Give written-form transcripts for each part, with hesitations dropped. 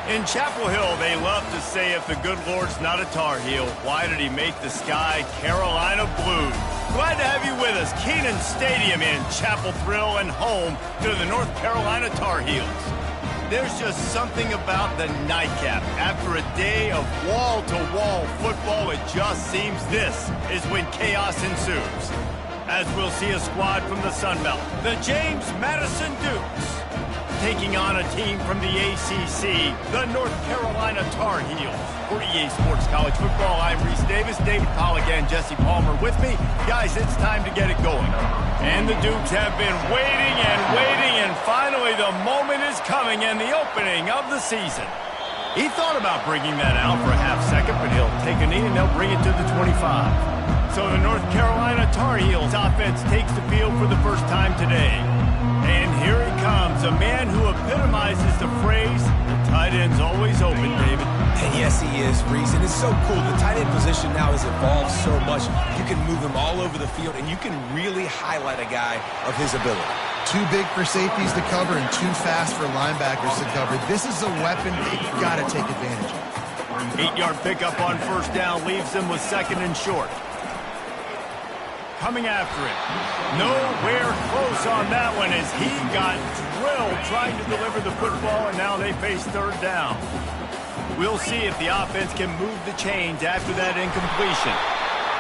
In Chapel Hill, they love to say if the good Lord's not a Tar Heel, why did he make the sky Carolina blue? Glad to have you with us. Kenan Stadium in Chapel Thrill and home to the North Carolina Tar Heels. There's just something about the nightcap. After a day of wall-to-wall football, it just seems this is when chaos ensues. As we'll see a squad from the Sun Belt, the James Madison Dukes, taking on a team from the ACC, the North Carolina Tar Heels. For EA Sports College Football, I'm Reese Davis, David Pollack, and Jesse Palmer with me. Guys, it's time to get it going. And the Dukes have been waiting, and finally the moment is coming and the opening of the season. He thought about bringing that out for a half second, but he'll take a knee and they'll bring it to the 25. So the North Carolina Tar Heels offense takes the field for the first time today. And here he comes, a man who epitomizes the phrase, the tight end's always open, David. And yes, he is, Reese. And it's so cool. The tight end position now has evolved so much. You can move him all over the field, and you can really highlight a guy of his ability. Too big for safeties to cover and too fast for linebackers to cover. This is a weapon they've got to take advantage of. 8-yard pickup on first down leaves them with second and short. Coming after it. Nowhere close on that one as he got drilled trying to deliver the football, and now they face third down. We'll see if the offense can move the chains after that incompletion.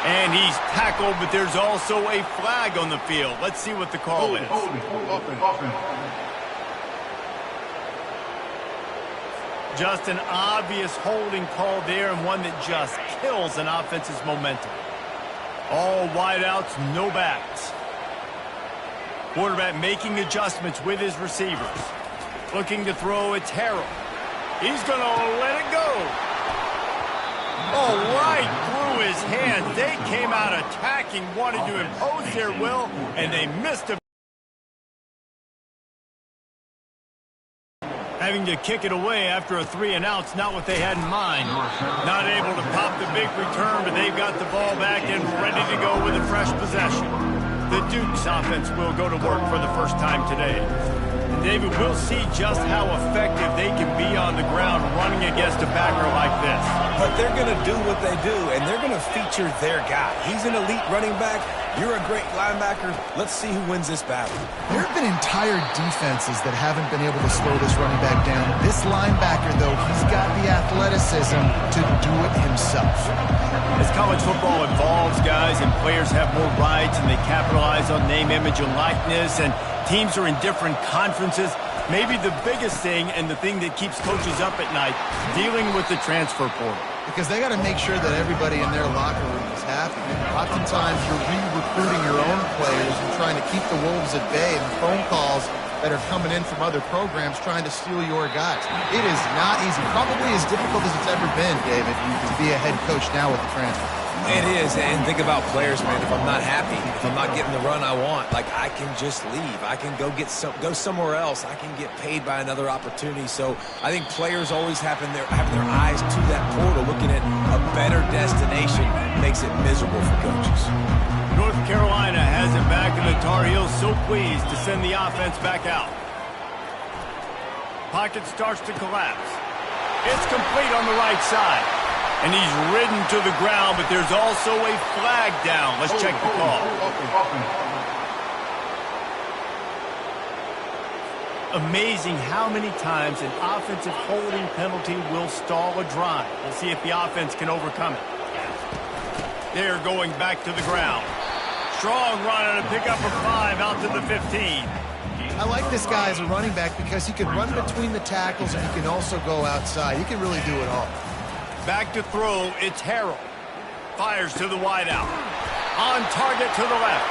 And he's tackled, but there's also a flag on the field. Let's see what the call is. Just an obvious holding call there, and one that just kills an offense's momentum. All wideouts, no backs. Quarterback making adjustments with his receivers. Looking to throw, it's Harrell. He's going to let it go. Oh, right through his hands. They came out attacking, wanted to impose their will, and they missed a having to kick it away after a 3-and-out's not what they had in mind. Not able to pop the big return, but they've got the ball back and ready to go with a fresh possession. The Dukes offense will go to work for the first time today. And David, we'll see just how effective they can be on the ground running against a backer like this. But they're going to do what they do, and they're going to feature their guy. He's an elite running back. You're a great linebacker. Let's see who wins this battle. There have been entire defenses that haven't been able to slow this running back down. This linebacker, though, he's got the athleticism to do it himself. As college football evolves, guys, and players have more rights and they capitalize on name, image, and likeness, and teams are in different conferences, maybe the biggest thing and the thing that keeps coaches up at night, dealing with the transfer portal. Because they got to make sure that everybody in their locker room is happy. Oftentimes, you're re-recruiting your own players and trying to keep the wolves at bay, and the phone calls that are coming in from other programs trying to steal your guys. It is not easy. Probably as difficult as it's ever been, David, to be a head coach now with the transfer. It is, and think about players, man. If I'm not happy, if I'm not getting the run I want, like, I can just leave. I can go somewhere else. I can get paid by another opportunity. So I think players always having their eyes to that portal, looking at a better destination, makes it miserable for coaches. North Carolina has it back, and the Tar Heels so pleased to send the offense back out. Pocket starts to collapse. It's complete on the right side. And he's ridden to the ground, but there's also a flag down. Let's check the call. Amazing how many times an offensive holding penalty will stall a drive. We'll see if the offense can overcome it. They're going back to the ground. Strong run and a pickup of 5 out to the 15. I like this guy as a running back because he can run between the tackles and he can also go outside. He can really do it all. Back to throw, it's Harrell. Fires to the wideout. On target to the left.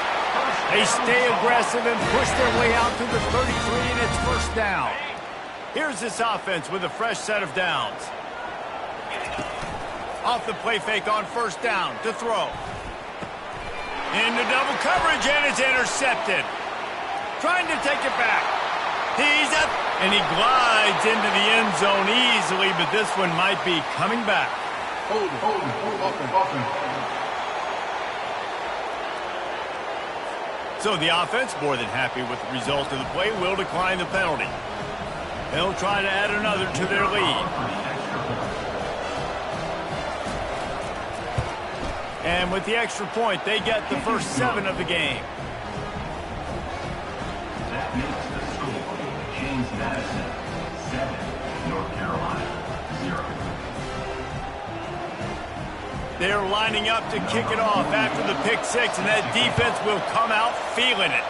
They stay aggressive and push their way out to the 33, and it's first down. Here's this offense with a fresh set of downs. Off the play fake on first down to throw. Into double coverage, and it's intercepted. Trying to take it back. He's up, and he glides into the end zone easily, but this one might be coming back. Hold offense. So the offense, more than happy with the result of the play, will decline the penalty. They'll try to add another to their lead. And with the extra point, they get the first 7 of the game. That makes the score James Madison 7, North Carolina 0. They're lining up to kick it off after the pick 6, and that defense will come out feeling it.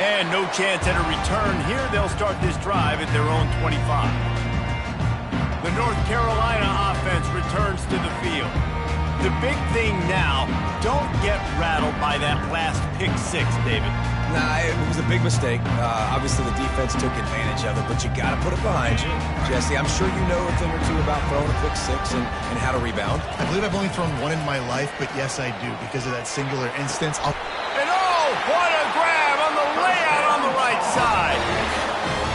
And no chance at a return here. They'll start this drive at their own 25. The North Carolina offense returns to the field. The big thing now, don't get rattled by that last pick 6, David. Nah, it was a big mistake. Obviously, the defense took advantage of it, but you got to put it behind you. Jesse, I'm sure you know a thing or two about throwing a pick 6 and how to rebound. I believe I've only thrown one in my life, but yes, I do, because of that singular instance. And oh, what a grab on the layout on the right side.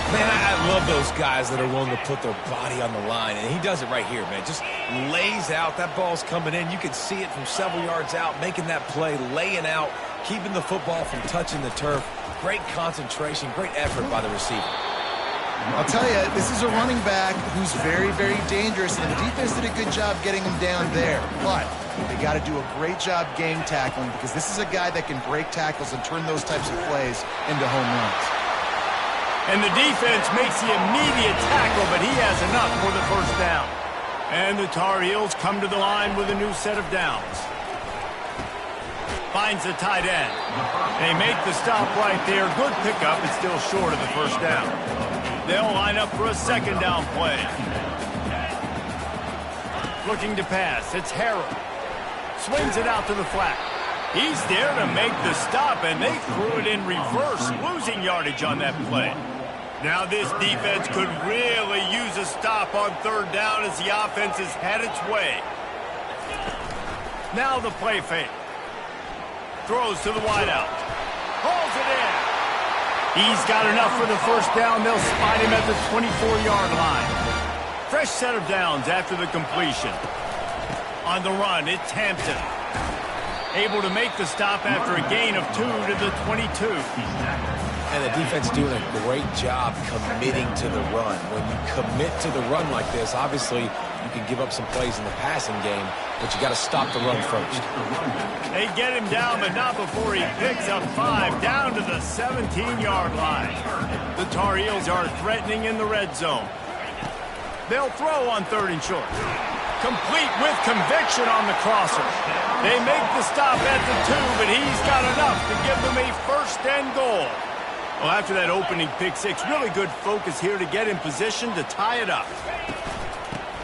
Man, I love those guys that are willing to put their body on the line, and he does it right here, man. Just lays out. That ball's coming in. You can see it from several yards out, making that play, laying out, keeping the football from touching the turf. Great concentration, great effort by the receiver. I'll tell you, this is a running back who's very, very dangerous, and the defense did a good job getting him down there. But they got to do a great job game tackling, because this is a guy that can break tackles and turn those types of plays into home runs. And the defense makes the immediate tackle, but he has enough for the first down. And the Tar Heels come to the line with a new set of downs. Finds the tight end. They make the stop right there. Good pickup, but still short of the first down. They'll line up for a second down play. Looking to pass. It's Harrell. Swings it out to the flat. He's there to make the stop, and they threw it in reverse, losing yardage on that play. Now this defense could really use a stop on third down as the offense has had its way. Now the play fake. Throws to the wideout. Hauls it in. He's got enough for the first down. They'll spot him at the 24-yard line. Fresh set of downs after the completion. On the run, it's Hampton. Able to make the stop after a gain of 2 to the 22. And the defense doing a great job committing to the run. When you commit to the run like this, obviously you can give up some plays in the passing game, but you got to stop the run first. They get him down, but not before he picks up 5 down to the 17-yard line. The Tar Heels are threatening in the red zone. They'll throw on 3rd and short. Complete with conviction on the crosser. They make the stop at the 2, but he's got enough to give them a first and goal. Well, after that opening pick 6, really good focus here to get in position to tie it up.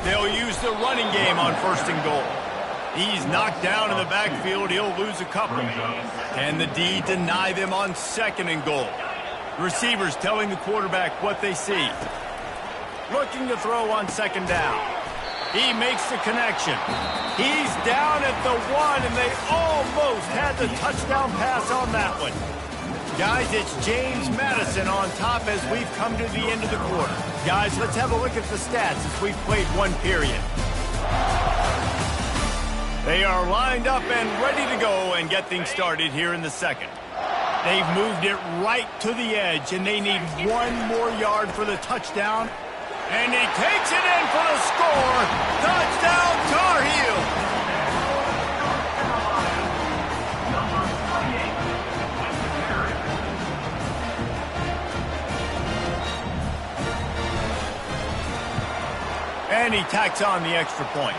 They'll use the running game on 1st and goal. He's knocked down in the backfield. He'll lose a couple. And the D deny them on 2nd and goal. Receivers telling the quarterback what they see. Looking to throw on 2nd down. He makes the connection. He's down at the 1, and they almost had the touchdown pass on that one. Guys, it's James Madison on top as we've come to the end of the quarter. Guys, let's have a look at the stats as we've played 1 period. They are lined up and ready to go and get things started here in the second. They've moved it right to the edge, and they need 1 more yard for the touchdown. And he takes it in for the score. Touchdown, Tar Heels. And he tacks on the extra point.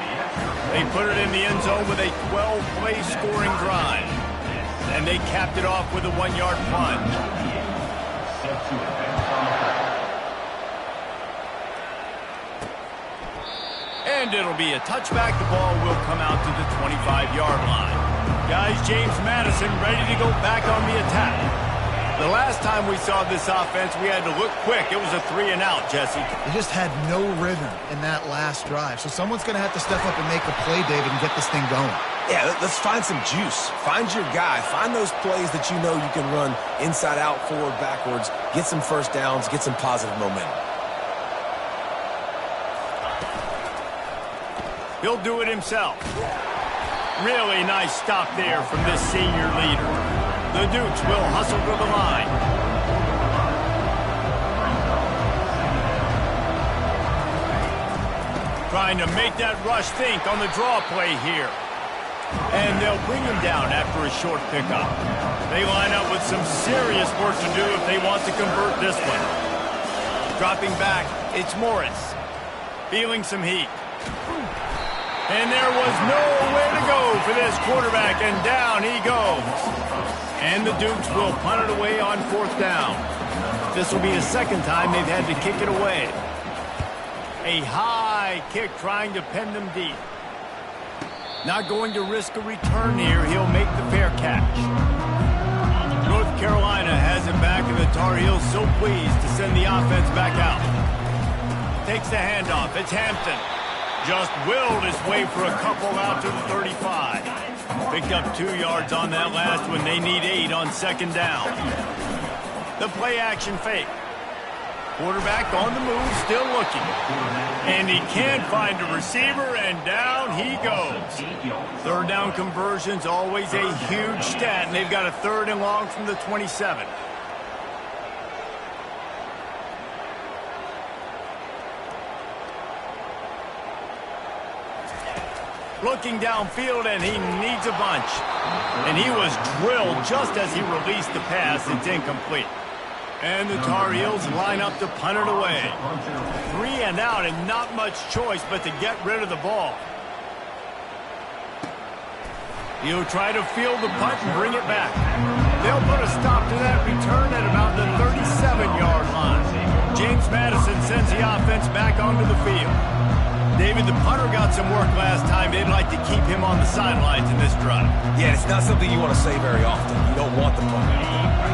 They put it in the end zone with a 12-play scoring drive. And they capped it off with a 1-yard plunge. And it'll be a touchback. The ball will come out to the 25-yard line. Guys, James Madison ready to go back on the attack. The last time we saw this offense, we had to look quick. It was a 3-and-out, Jesse. They just had no rhythm in that last drive. So someone's going to have to step up and make a play, David, and get this thing going. Yeah, let's find some juice. Find your guy. Find those plays that you know you can run inside out, forward, backwards. Get some first downs. Get some positive momentum. He'll do it himself. Really nice stop there from this senior leader. The Dukes will hustle to the line. Trying to make that rush think on the draw play here. And they'll bring him down after a short pickup. They line up with some serious work to do if they want to convert this one. Dropping back, it's Morris. Feeling some heat. And there was nowhere to go for this quarterback, and down he goes. And the Dukes will punt it away on 4th down. This will be the second time they've had to kick it away. A high kick trying to pen them deep. Not going to risk a return here. He'll make the fair catch. North Carolina has it back, and the Tar Heels so pleased to send the offense back out. Takes the handoff. It's Hampton. Just willed his way for a couple out to the 35. Picked up 2 yards on that last one. They need 8 on 2nd down. The play action fake. Quarterback on the move, still looking. And he can't find a receiver, and down he goes. 3rd down conversion's always a huge stat, and they've got a 3rd and long from the 27. Looking downfield, and he needs a bunch. And he was drilled just as he released the pass. It's incomplete. And the Tar Heels line up to punt it away. 3 and out, and not much choice but to get rid of the ball. He'll try to field the punt and bring it back. They'll put a stop to that return at about the 37-yard line. James Madison sends the offense back onto the field. David, the punter got some work last time. They'd like to keep him on the sidelines in this drive. Yeah, it's not something you want to say very often. You don't want the punter.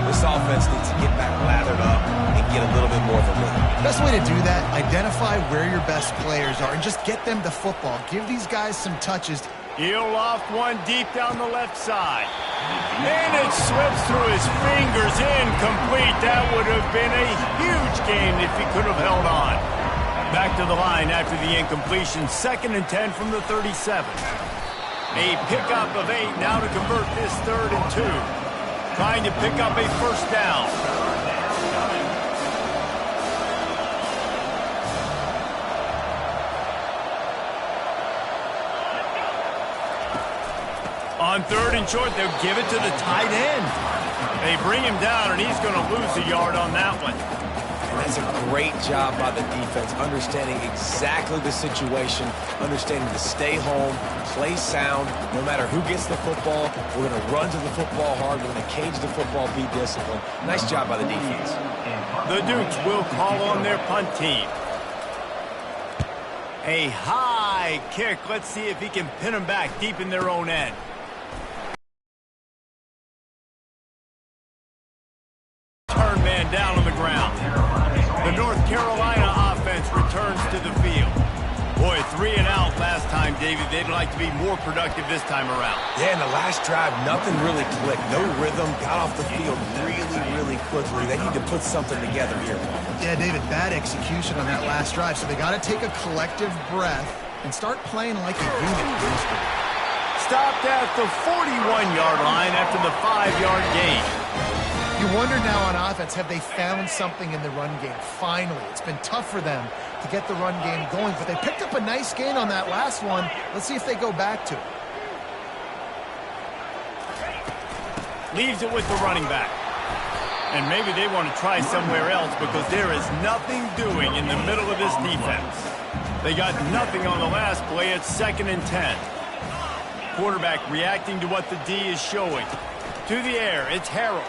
This offense needs to get back lathered up and get a little bit more of a rhythm. Best way to do that, identify where your best players are and just get them the football. Give these guys some touches. He'll loft one deep down the left side. And it slips through his fingers, incomplete. That would have been a huge gain if he could have held on. Back to the line after the incompletion. 2nd and 10 from the 37. A pickup of 8 now to convert this 3rd and 2. Trying to pick up a 1st down. On 3rd and short, they'll give it to the tight end. They bring him down, and he's going to lose a yard on that one. That's a great job by the defense, understanding exactly the situation, understanding to stay home, play sound. No matter who gets the football, we're going to run to the football hard. We're going to cage the football, be disciplined. Nice job by the defense. The Dukes will call on their punt team. A high kick. Let's see if he can pin them back deep in their own end. Turn man down on the ground. The North Carolina offense returns to the field. Boy, 3 and out last time, David. They'd like to be more productive this time around. Yeah, in the last drive, nothing really clicked. No rhythm. Got off the field really quickly. They need to put something together here. Yeah, David, bad execution on that last drive. So they got to take a collective breath and start playing like a unit. Stopped at the 41-yard line after the 5-yard gain. You wonder now on offense, have they found something in the run game? Finally, it's been tough for them to get the run game going, but they picked up a nice gain on that last one. Let's see if they go back to it. Leaves it with the running back. And maybe they want to try somewhere else because there is nothing doing in the middle of this defense. They got nothing on the last play. It's 2nd and 10. Quarterback reacting to what the D is showing. To the air, it's Harrell.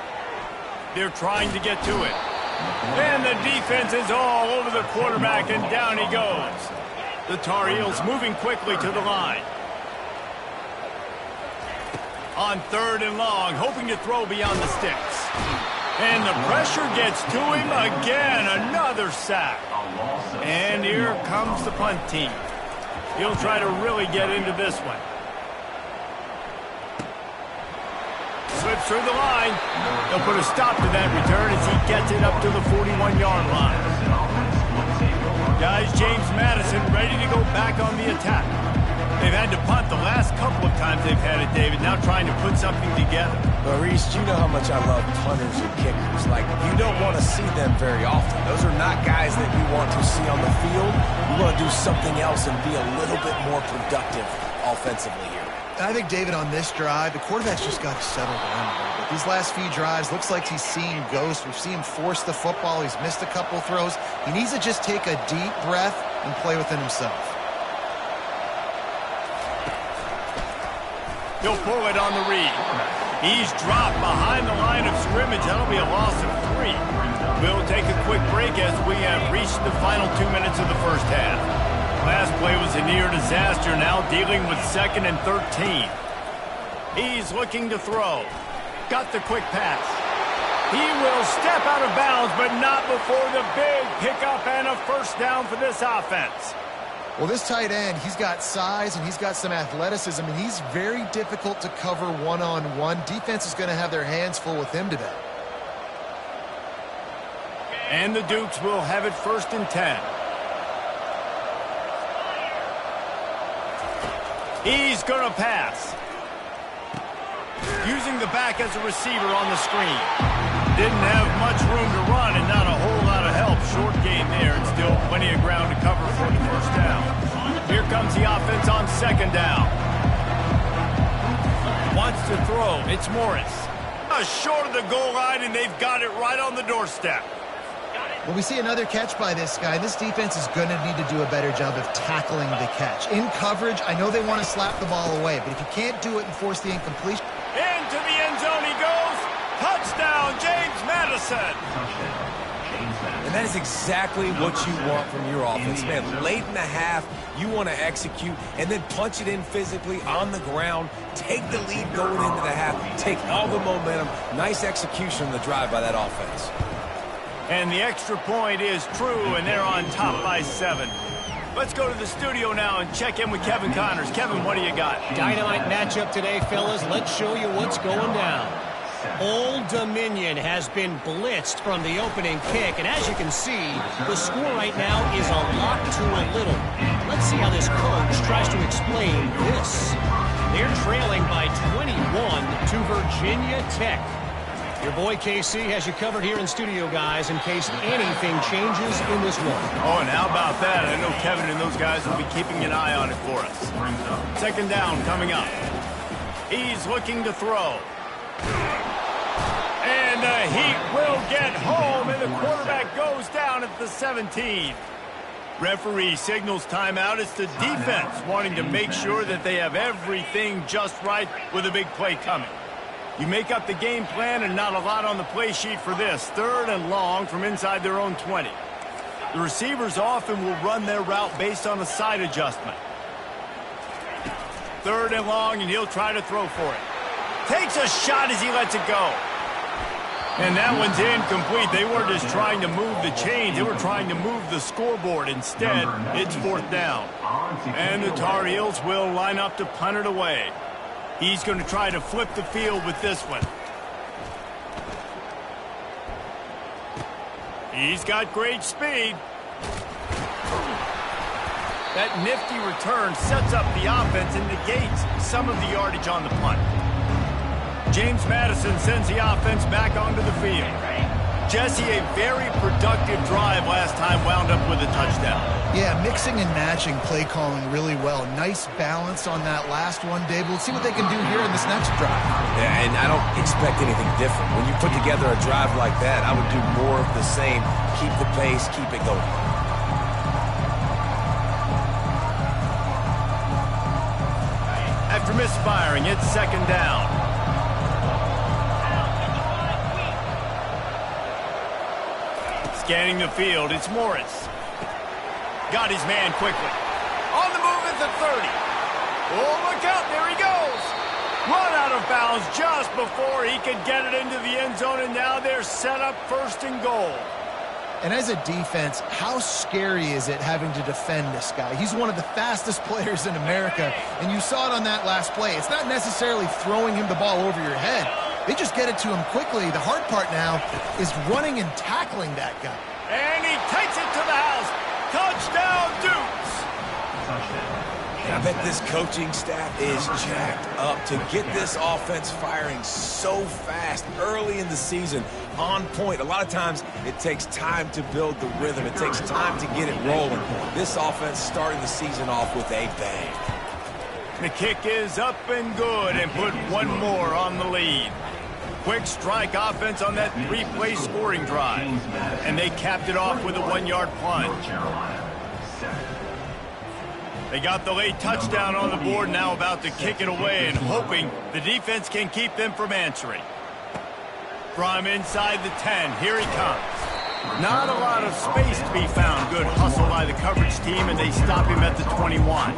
They're trying to get to it. And the defense is all over the quarterback, and down he goes. The Tar Heels moving quickly to the line. On 3rd and long, hoping to throw beyond the sticks. And the pressure gets to him again. Another sack. And here comes the punt team. He'll try to really get into this one. Slips through the line. They'll put a stop to that return as he gets it up to the 41-yard line. Guys, James Madison ready to go back on the attack. They've had to punt the last couple of times they've had it, David, now trying to put something together. Maurice, you know how much I love punters and kickers. Like, you don't want to see them very often. Those are not guys that you want to see on the field. You want to do something else and be a little bit more productive offensively here. I think, David, on this drive, the quarterback's just got to settle down a little bit. These last few drives, looks like he's seeing ghosts. We've seen him force the football. He's missed a couple throws. He needs to just take a deep breath and play within himself. He'll pull it on the read. He's dropped behind the line of scrimmage. That'll be a loss of 3. We'll take a quick break as we have reached the final 2 minutes of the first half. Last play was a near disaster, now dealing with 2nd and 13. He's looking to throw. Got the quick pass. He will step out of bounds, but not before the big pickup and a first down for this offense. Well, this tight end, he's got size and he's got some athleticism, and he's very difficult to cover one-on-one. Defense is going to have their hands full with him today. And the Dukes will have it 1st and 10. He's going to pass. Using the back as a receiver on the screen. Didn't have much room to run and not a whole lot of help. Short gain there and still plenty of ground to cover for the first down. Here comes the offense on 2nd down. Wants to throw. It's Morris. Short of the goal line, and they've got it right on the doorstep. Well, we see another catch by this guy. This defense is going to need to do a better job of tackling the catch. In coverage, I know they want to slap the ball away, but if you can't do it and force the incompletion. Into the end zone he goes. Touchdown, James Madison. And that is exactly what you want from your offense, man. Late in the half, you want to execute and then punch it in physically on the ground. Take the lead going into the half. Take all the momentum. Nice execution on the drive by that offense. And the extra point is true, and they're on top by 7. Let's go to the studio now and check in with Kevin Connors. Kevin, what do you got? Dynamite matchup today, fellas. Let's show you what's going down. Old Dominion has been blitzed from the opening kick, and as you can see, the score right now is a lot to a little. Let's see how this coach tries to explain this. They're trailing by 21 to Virginia Tech. Your boy KC has you covered here in studio, guys, in case anything changes in this one. Oh, and how about that? I know Kevin and those guys will be keeping an eye on it for us. 2nd down coming up. He's looking to throw. And the Heat will get home, and the quarterback goes down at the 17. Referee signals timeout. It's the defense wanting to make sure that they have everything just right with a big play coming. You make up the game plan and not a lot on the play sheet for this. 3rd and long from inside their own 20. The receivers often will run their route based on a side adjustment. 3rd and long, and he'll try to throw for it. Takes a shot as he lets it go. And that one's incomplete. They weren't just trying to move the chains. They were trying to move the scoreboard. Instead, it's 4th down. And the Tar Heels will line up to punt it away. He's going to try to flip the field with this one. He's got great speed. That nifty return sets up the offense and negates some of the yardage on the punt. James Madison sends the offense back onto the field. Jesse, a very productive drive last time, wound up with a touchdown. Yeah, mixing and matching play calling really well. Nice balance on that last one, Dave. We'll see what they can do here in this next drive. Yeah, and I don't expect anything different. When you put together a drive like that, I would do more of the same. Keep the pace, keep it going. After misfiring, it's 2nd down. Scanning the field, it's Morris. Got his man quickly. On the move at the 30. Oh, look out, there he goes. Run out of bounds just before he could get it into the end zone, and now they're set up 1st and goal. And as a defense, how scary is it having to defend this guy? He's one of the fastest players in America, and you saw it on that last play. It's not necessarily throwing him the ball over your head. They just get it to him quickly. The hard part now is running and tackling that guy. And he takes it to the house. Touchdown, Dukes. And I bet this coaching staff is jacked up to get this offense firing so fast early in the season, on point. A lot of times it takes time to build the rhythm. It takes time to get it rolling. This offense starting the season off with a bang. The kick is up and good and put one more on the lead. Quick strike offense on that three-play scoring drive. And they capped it off with a one-yard plunge. They got the late touchdown on the board, now about to kick it away and hoping the defense can keep them from answering. From inside the 10, here he comes. Not a lot of space to be found. Good hustle by the coverage team, and they stop him at the 21.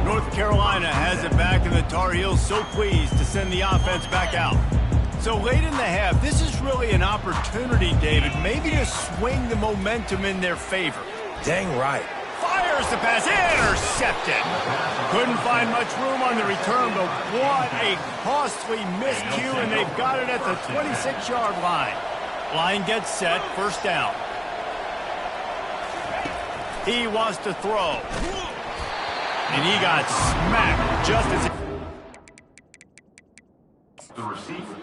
North Carolina has it back, and the Tar Heels so pleased to send the offense back out. So late in the half, this is really an opportunity, David, maybe to swing the momentum in their favor. Dang right. Fires the pass, intercepted. Couldn't find much room on the return, but what a costly miscue, and they've got it at the 26-yard line. Line gets set, first down. He wants to throw. And he got smacked just as The receiver.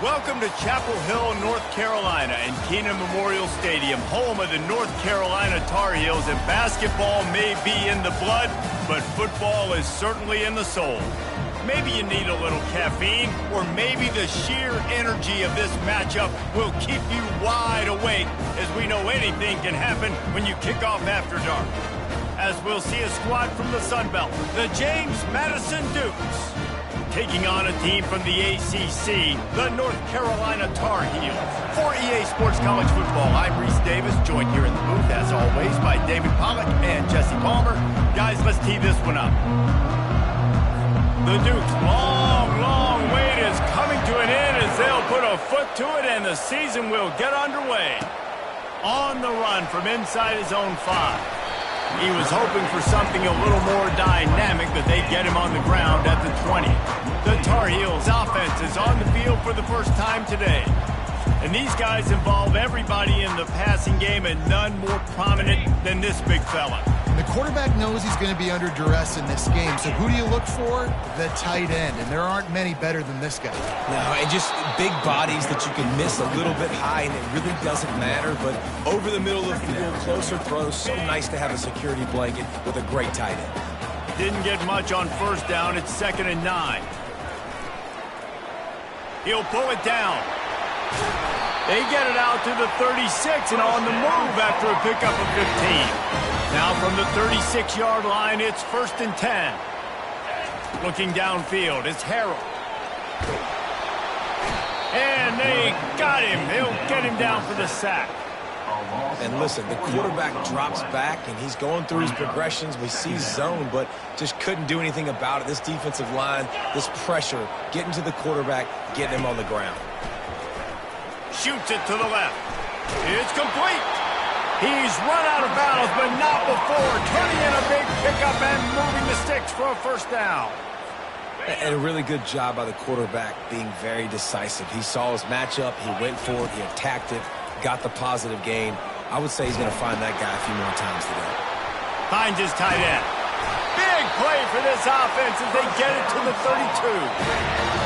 Welcome to Chapel Hill, North Carolina, and Keenan Memorial Stadium, home of the North Carolina Tar Heels. And basketball may be in the blood, but football is certainly in the soul. Maybe you need a little caffeine, or maybe the sheer energy of this matchup will keep you wide awake, as we know anything can happen when you kick off after dark. As we'll see a squad from the Sun Belt, the James Madison Dukes, taking on a team from the ACC, the North Carolina Tar Heels. For EA Sports College Football, I'm Reese Davis, joined here in the booth, as always, by David Pollack and Jesse Palmer. Guys, let's tee this one up. The Dukes' long wait is coming to an end as they'll put a foot to it, and the season will get underway. On the run from inside his own 5. He was hoping for something a little more dynamic, but they get him on the ground at the 20. The Tar Heels offense is on the field for the first time today. And these guys involve everybody in the passing game, and none more prominent than this big fella. The quarterback knows he's going to be under duress in this game, so who do you look for? The tight end, and there aren't many better than this guy. No, and just big bodies that you can miss a little bit high, and it really doesn't matter, but over the middle of the field, closer throws, so nice to have a security blanket with a great tight end. Didn't get much on first down. It's 2nd and 9. He'll pull it down. They get it out to the 36 and on the move after a pickup of 15. Now from the 36-yard line, it's 1st and 10. Looking downfield, it's Harrell. And they got him. They'll get him down for the sack. And listen, the quarterback drops back, and he's going through his progressions. We see zone, but just couldn't do anything about it. This defensive line, this pressure, getting to the quarterback, getting him on the ground. Shoots it to the left. It's complete. He's run out of bounds, but not before turning in a big pickup and moving the sticks for a first down. And a really good job by the quarterback being very decisive. He saw his matchup, he went for it, he attacked it, got the positive gain. I would say he's going to find that guy a few more times today. Finds his tight end. Big play for this offense as they get it to the 32.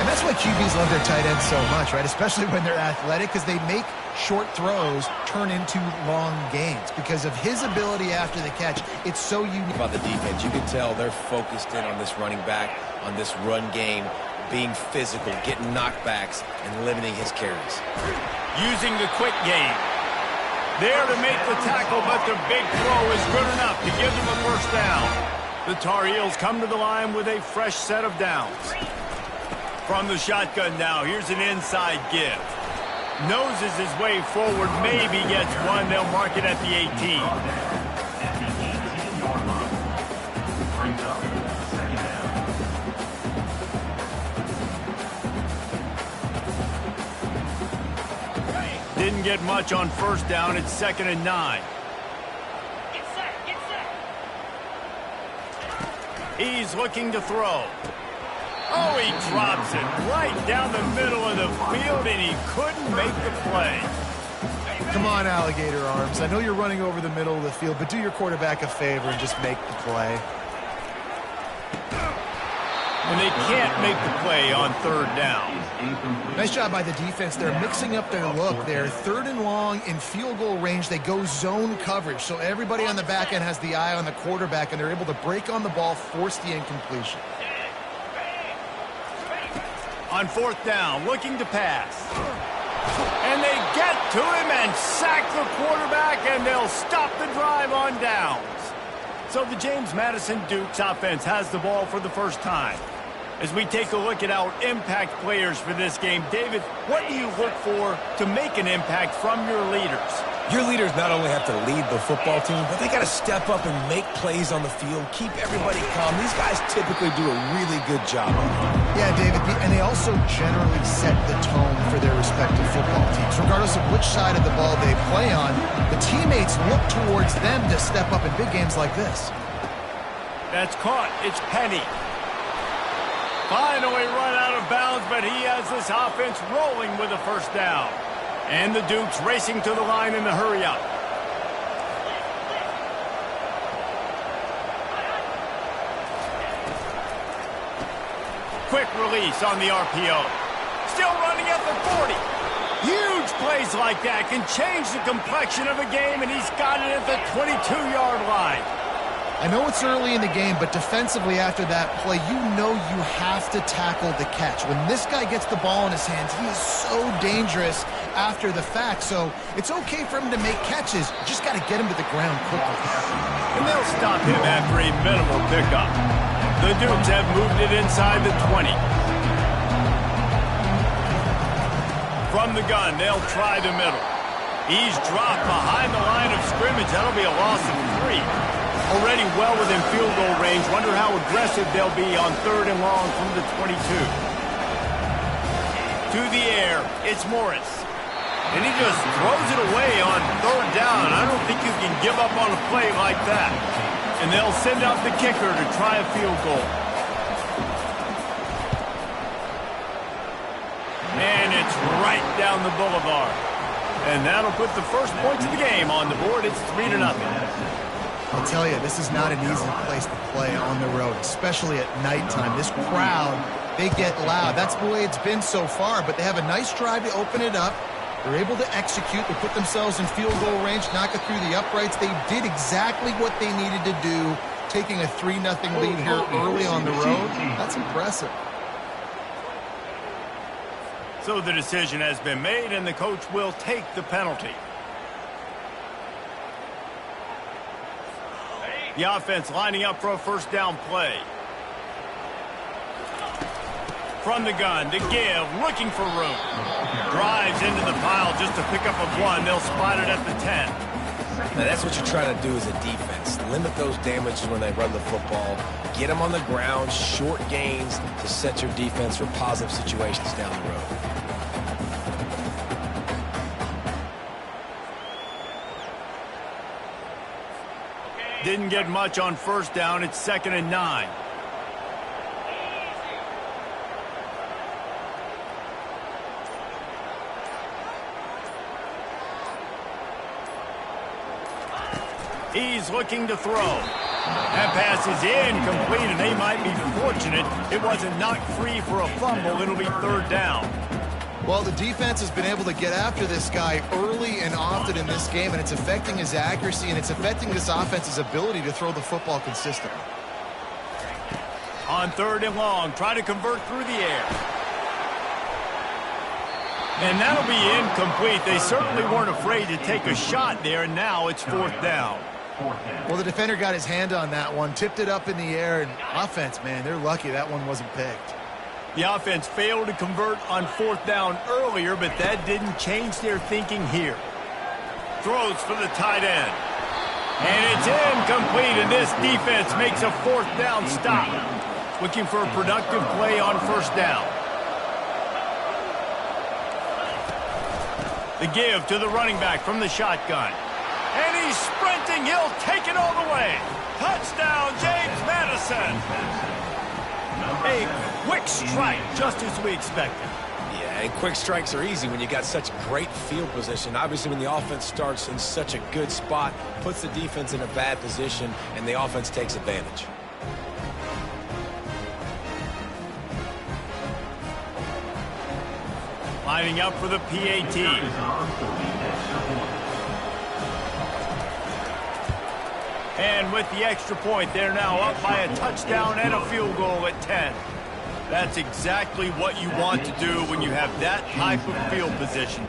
And that's why QBs love their tight ends so much, right? Especially when they're athletic, because they make short throws turn into long gains. Because of his ability after the catch, it's so unique. About the defense, you can tell they're focused in on this running back, on this run game, being physical, getting knockbacks, and limiting his carries. Using the quick game. There to make the tackle, but the big throw is good enough to give them a first down. The Tar Heels come to the line with a fresh set of downs. From the shotgun now, here's an inside give. Noses his way forward, maybe gets one. They'll mark it at the 18. At the 18-yard line. Brings up second down. Didn't get much on first down. It's 2nd and 9. Get set, get set. He's looking to throw. Oh, he drops it right down the middle of the field, and he couldn't make the play. Come on, alligator arms. I know you're running over the middle of the field, but do your quarterback a favor and just make the play. And they can't make the play on 3rd down. Nice job by the defense. They're mixing up their look. They're 3rd and long in field goal range. They go zone coverage, so everybody on the back end has the eye on the quarterback, and they're able to break on the ball, force the incompletion. On 4th down, looking to pass. And they get to him and sack the quarterback, and they'll stop the drive on downs. So the James Madison Dukes offense has the ball for the first time. As we take a look at our impact players for this game, David, what do you look for to make an impact from your leaders? Your leaders not only have to lead the football team, but they got to step up and make plays on the field, keep everybody calm. These guys typically do a really good job of it. Yeah, David, and they also generally set the tone for their respective football teams. Regardless of which side of the ball they play on, the teammates look towards them to step up in big games like this. That's caught. It's Penny. Finally run out of bounds, but he has this offense rolling with a first down. And the Dukes racing to the line in the hurry-up. Quick release on the RPO. Still running at the 40. Huge plays like that can change the complexion of a game, and he's got it at the 22-yard line. I know it's early in the game, but defensively after that play, you know you have to tackle the catch. When this guy gets the ball in his hands, he is so dangerous after the fact. So it's okay for him to make catches. You just got to get him to the ground quickly. And they'll stop him after a minimal pickup. The Dukes have moved it inside the 20. From the gun, they'll try the middle. He's dropped behind the line of scrimmage. That'll be a loss of 3. Already well within field goal range. Wonder how aggressive they'll be on 3rd and long from the 22. To the air, it's Morris. And he just throws it away on 3rd down. I don't think you can give up on a play like that. And they'll send out the kicker to try a field goal. And it's right down the boulevard. And that'll put the first points of the game on the board. It's 3-0. I'll tell you, this is not an easy place to play on the road, especially at nighttime. This crowd, they get loud. That's the way it's been so far, but they have a nice drive to open it up. They're able to execute. They put themselves in field goal range, knock it through the uprights. They did exactly what they needed to do, taking a 3-0 lead here early on the road. That's impressive. So the decision has been made, and the coach will take the penalty. The offense lining up for a first down play. From the gun, the give, looking for room. Drives into the pile just to pick up a 1. They'll spot it at the 10. Now, that's what you're trying to do as a defense. Limit those damages when they run the football. Get them on the ground, short gains to set your defense for positive situations down the road. Didn't get much on first down. It's 2nd and 9. He's looking to throw. That pass is incomplete, and they might be fortunate it wasn't knocked free for a fumble. It'll be 3rd down. Well, the defense has been able to get after this guy early and often in this game, and it's affecting his accuracy, and it's affecting this offense's ability to throw the football consistently. On 3rd and long, try to convert through the air. And that'll be incomplete. They certainly weren't afraid to take a shot there, and now it's 4th down. Well, the defender got his hand on that one, tipped it up in the air, and offense, man, they're lucky that one wasn't picked. The offense failed to convert on 4th down earlier, but that didn't change their thinking here. Throws for the tight end. And it's incomplete, and this defense makes a 4th down stop. Looking for a productive play on 1st down. The give to the running back from the shotgun. And he's sprinting. He'll take it all the way. Touchdown, James Madison. A quick strike, just as we expected. Yeah, and quick strikes are easy when you got such great field position. Obviously, when the offense starts in such a good spot, puts the defense in a bad position, and the offense takes advantage. Lining up for the PAT. And with the extra point, they're now up by a touchdown and a field goal at 10. That's exactly what you want to do when you have that type of field position.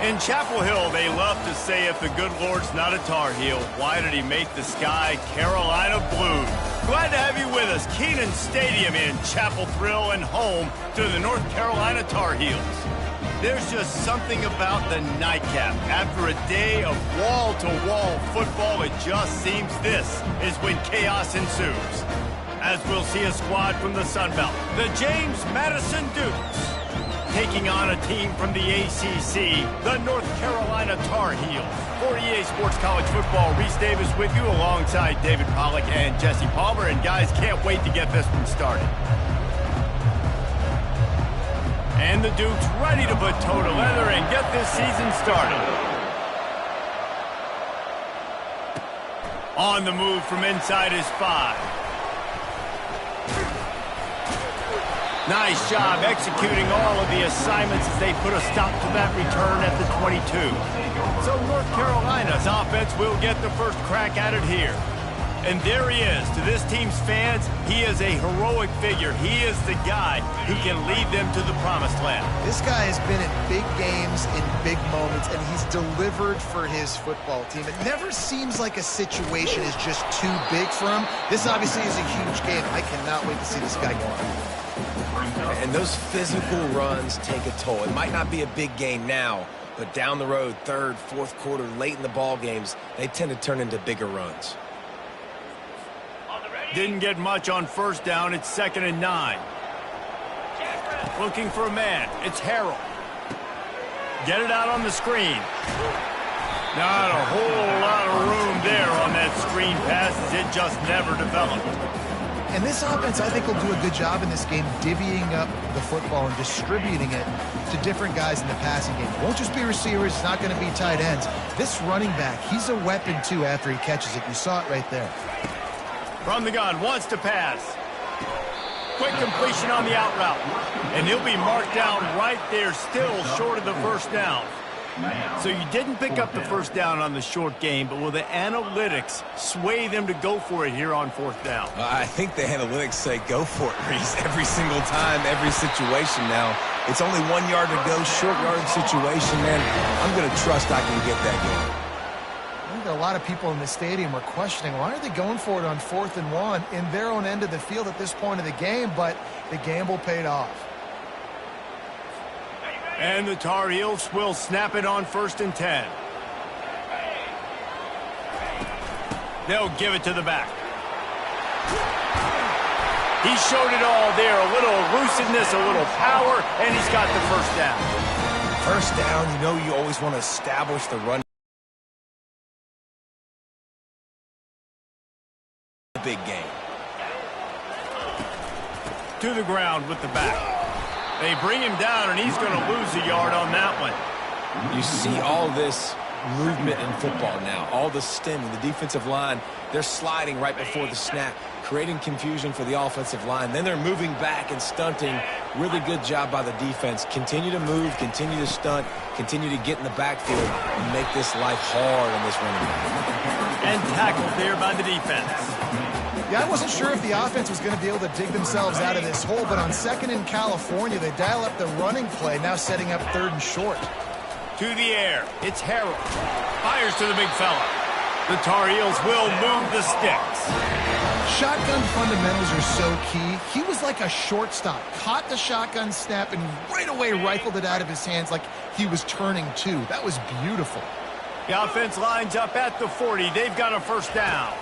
In Chapel Hill, they love to say if the good Lord's not a Tar Heel, why did he make the sky Carolina blue? Glad to have you with us. Kenan Stadium in Chapel Thrill and home to the North Carolina Tar Heels. There's just something about the nightcap. After a day of wall-to-wall football, it just seems this is when chaos ensues. As we'll see a squad from the Sun Belt, the James Madison Dukes, taking on a team from the ACC, the North Carolina Tar Heels. For EA Sports College Football, Reese Davis with you alongside David Pollack and Jesse Palmer. And guys, can't wait to get this one started. And the Dukes ready to put toe to leather and get this season started. On the move from inside his 5. Nice job executing all of the assignments as they put a stop to that return at the 22. So North Carolina's offense will get the first crack at it here. And there he is. To this team's fans, he is a heroic figure. He is the guy who can lead them to the promised land. This guy has been in big games in big moments, and he's delivered for his football team. It never seems like a situation is just too big for him. This obviously is a huge game. I cannot wait to see this guy go on. And those physical runs take a toll. It might not be a big gain now, but down the road, third, fourth quarter, late in the ball games, they tend to turn into bigger runs. Didn't get much on first down. It's 2nd and 9. Looking for a man. It's Harrell. Get it out on the screen. Not a whole lot of room there on that screen pass as it just never developed. And this offense, I think, will do a good job in this game divvying up the football and distributing it to different guys in the passing game. It won't just be receivers. It's not going to be tight ends. This running back, he's a weapon, too, after he catches it. You saw it right there. From the gun, wants to pass. Quick completion on the out route. And he'll be marked down right there, still short of the first down. So you didn't pick up the first down on the short game, but will the analytics sway them to go for it here on 4th down? I think the analytics say go for it, Reese, every single time, every situation now. It's only 1 yard to go, short yard situation, man. I'm going to trust I can get that going. I think a lot of people in the stadium are questioning, why are they going for it on 4th and 1 in their own end of the field at this point of the game, but the gamble paid off. And the Tar Heels will snap it on 1st and 10. They'll give it to the back. He showed it all there, a little elusiveness, a little power, and he's got the first down. First down, you know you always want to establish the run. Big game. To the ground with the back. They bring him down, and he's going to lose a yard on that one. You see all this movement in football now, all the stemming, the defensive line, they're sliding right before the snap, creating confusion for the offensive line. Then they're moving back and stunting. Really good job by the defense. Continue to move, continue to stunt, continue to get in the backfield and make this life hard on this running back. And tackled there by the defense. Yeah, I wasn't sure if the offense was going to be able to dig themselves out of this hole, but on 2nd in California, they dial up the running play, now setting up 3rd and short. To the air, it's Harrell. Fires to the big fella. The Tar Heels will move the sticks. Shotgun fundamentals are so key. He was like a shortstop, caught the shotgun snap, and right away rifled it out of his hands like he was turning two. That was beautiful. The offense lines up at the 40. They've got a first down.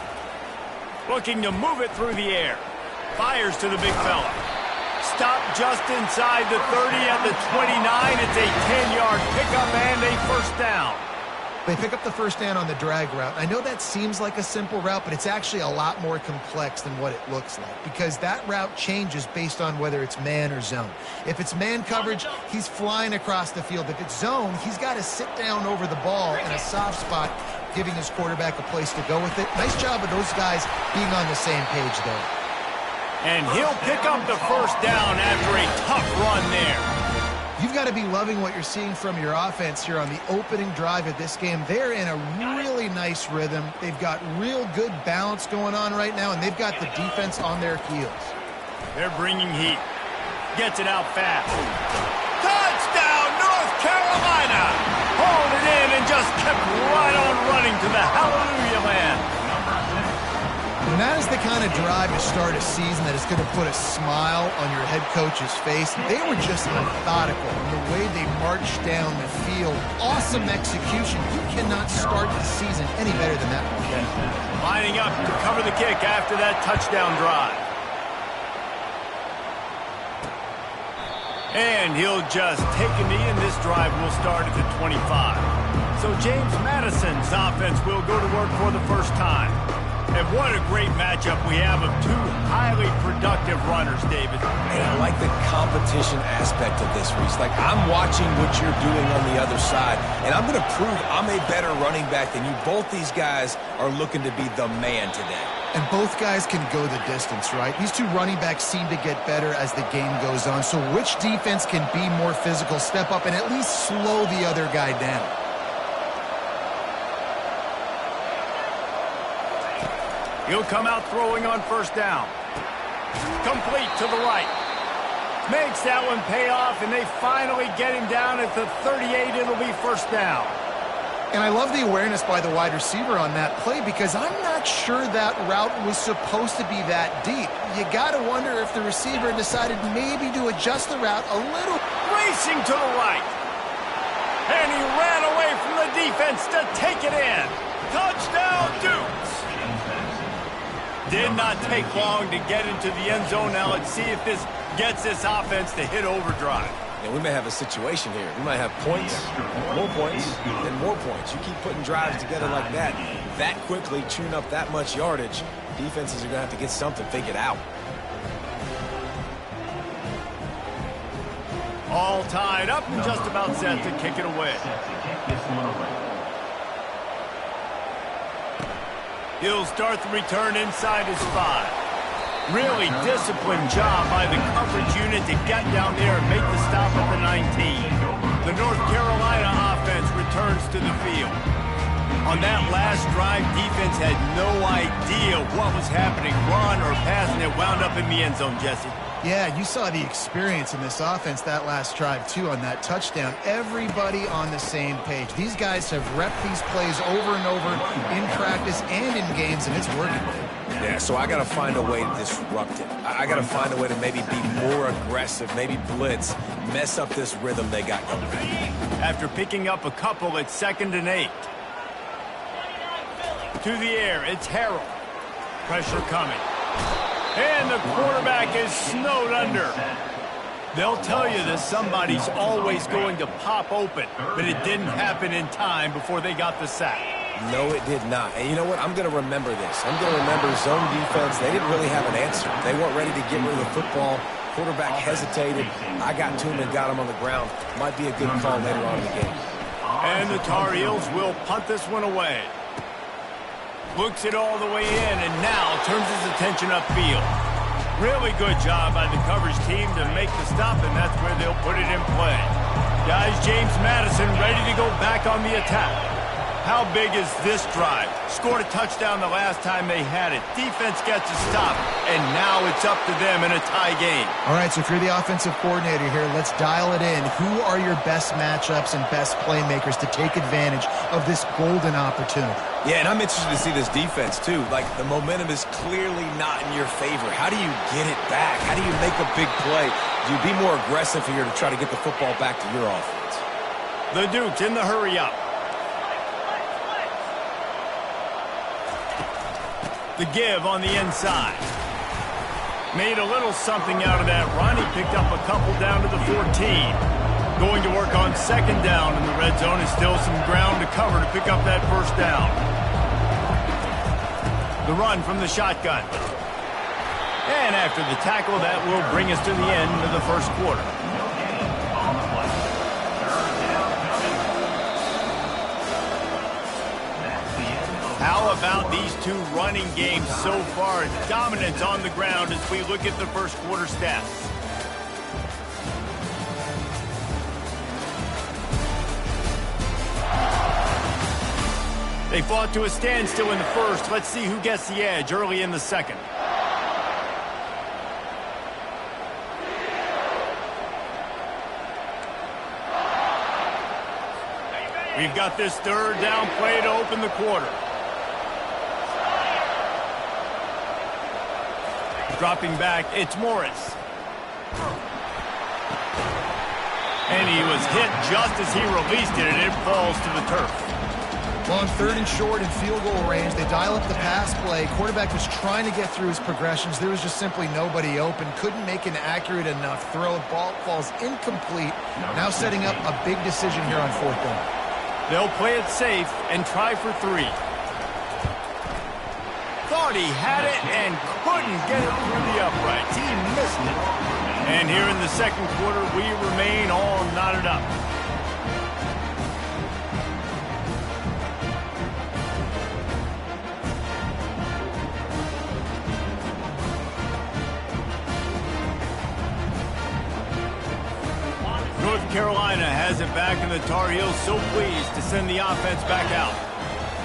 Looking to move it through the air. Fires to the big fella. Stop just inside the 30 at the 29. It's a 10-yard pickup and a first down. They pick up the first down on the drag route. I know that seems like a simple route, but it's actually a lot more complex than what it looks like because that route changes based on whether it's man or zone. If it's man coverage, he's flying across the field. If it's zone, he's got to sit down over the ball in a soft spot, giving his quarterback a place to go with it. Nice job of those guys being on the same page there. And he'll pick up the first down after a tough run there. You've got to be loving what you're seeing from your offense here on the opening drive of this game. They're in a really nice rhythm. They've got real good balance going on right now, and they've got the defense on their heels. They're bringing heat. Gets it out fast. Touchdown, North Carolina! Hauled it in and just kept right on running to the hallelujah land. And that is the kind of drive to start a season that is going to put a smile on your head coach's face. They were just methodical in the way they marched down the field. Awesome execution. You cannot start the season any better than that one. Lining up to cover the kick after that touchdown drive. And he'll just take a knee, and this drive will start at the 25. So James Madison's offense will go to work for the first time. And what a great matchup we have of two highly productive runners, David. And I like the competition aspect of this, Reese. Like, I'm watching what you're doing on the other side, and I'm going to prove I'm a better running back than you. Both these guys are looking to be the man today. And both guys can go the distance, right? These two running backs seem to get better as the game goes on. So which defense can be more physical, step up, and at least slow the other guy down? He'll come out throwing on first down. Complete to the right. Makes that one pay off, and they finally get him down at the 38. It'll be first down. And I love the awareness by the wide receiver on that play because I'm not sure that route was supposed to be that deep. You got to wonder if the receiver decided maybe to adjust the route a little. Racing to the right. And he ran away from the defense to take it in. Touchdown, Dukes. Did not take long to get into the end zone. Now let's see if this gets this offense to hit overdrive. And we may have a situation here. We might have points, and more points. You keep putting drives together like that quickly, chewing up that much yardage, defenses are going to have to get something figured out. All tied up and just about set to kick it away. He'll start the return inside his 5. Really disciplined job by the coverage unit to get down there and make the stop at the 19. The North Carolina offense returns to the field. On that last drive, defense had no idea what was happening, run or pass, and it wound up in the end zone, Jesse. Yeah, you saw the experience in this offense that last drive, too, on that touchdown. Everybody on the same page. These guys have repped these plays over and over in practice and in games, and it's working. Yeah, so I got to find a way to disrupt it. I got to find a way to maybe be more aggressive, maybe blitz, mess up this rhythm they got going. After picking up a couple at 2nd and 8. To the air, it's Harrell. Pressure coming. And the quarterback is snowed under. They'll tell you that somebody's always going to pop open, but it didn't happen in time before they got the sack. No, it did not. And you know what? I'm going to remember this. I'm going to remember zone defense. They didn't really have an answer. They weren't ready to get rid of the football. Quarterback hesitated. I got to him and got him on the ground. Might be a good call later on in the game. And the Tar Heels will punt this one away. Looks it all the way in and now turns his attention upfield. Really good job by the coverage team to make the stop, and that's where they'll put it in play. Guys, James Madison ready to go back on the attack. How big is this drive? Scored a touchdown the last time they had it. Defense gets a stop, and now it's up to them in a tie game. All right, so if you're the offensive coordinator here, let's dial it in. Who are your best matchups and best playmakers to take advantage of this golden opportunity? Yeah, and I'm interested to see this defense, too. Like, the momentum is clearly not in your favor. How do you get it back? How do you make a big play? Do you be more aggressive here to try to get the football back to your offense? The Dukes in the hurry-up. The give on the inside. Made a little something out of that run. He picked up a couple down to the 14. Going to work on 2nd down in the red zone. Is still some ground to cover to pick up that first down. The run from the shotgun. And after the tackle, that will bring us to the end of the first quarter. How about these two running games so far? Dominance on the ground as we look at the first quarter stats. They fought to a standstill in the first. Let's see who gets the edge early in the second. We've got this 3rd down play to open the quarter. Dropping back, it's Morris. And he was hit just as he released it, and it falls to the turf. Well, on 3rd and short and field goal range, they dial up the pass play. Quarterback was trying to get through his progressions. There was just simply nobody open. Couldn't make an accurate enough throw. Ball falls incomplete. Now setting up a big decision here on 4th down. They'll play it safe and try for 3. Thought he had it and couldn't get it through the uprights. He missed it. And here in the second quarter, we remain all knotted up. North Carolina has it back, and the Tar Heels so pleased to send the offense back out.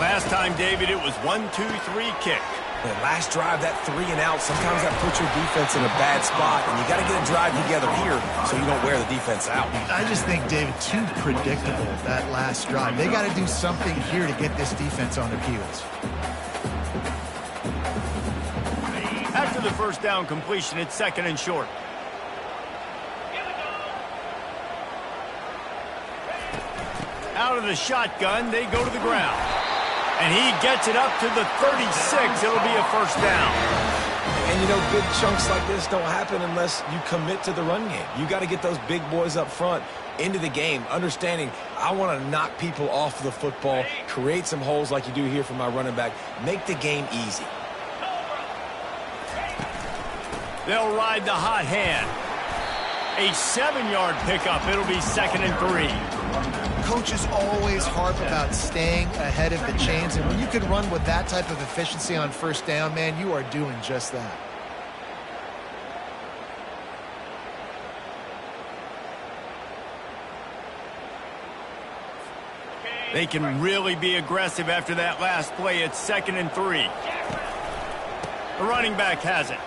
Last time, David, it was 1-2-3 kick. The last drive, that 3 and out, sometimes that puts your defense in a bad spot, and you got to get a drive together here so you don't wear the defense out. I just think, David, too predictable, that last drive. They got to do something here to get this defense on their heels. After the first down completion, it's 2nd and short. Out of the shotgun, they go to the ground. And he gets it up to the 36. It'll be a first down. And, you know, big chunks like this don't happen unless you commit to the run game. You got to get those big boys up front into the game, understanding I want to knock people off the football, create some holes like you do here for my running back, make the game easy. They'll ride the hot hand. A 7-yard pickup. It'll be 2nd and 3. Coaches always harp about staying ahead of the chains, and when you can run with that type of efficiency on first down, man, you are doing just that. They can really be aggressive after that last play. It's 2nd and 3. The running back has it.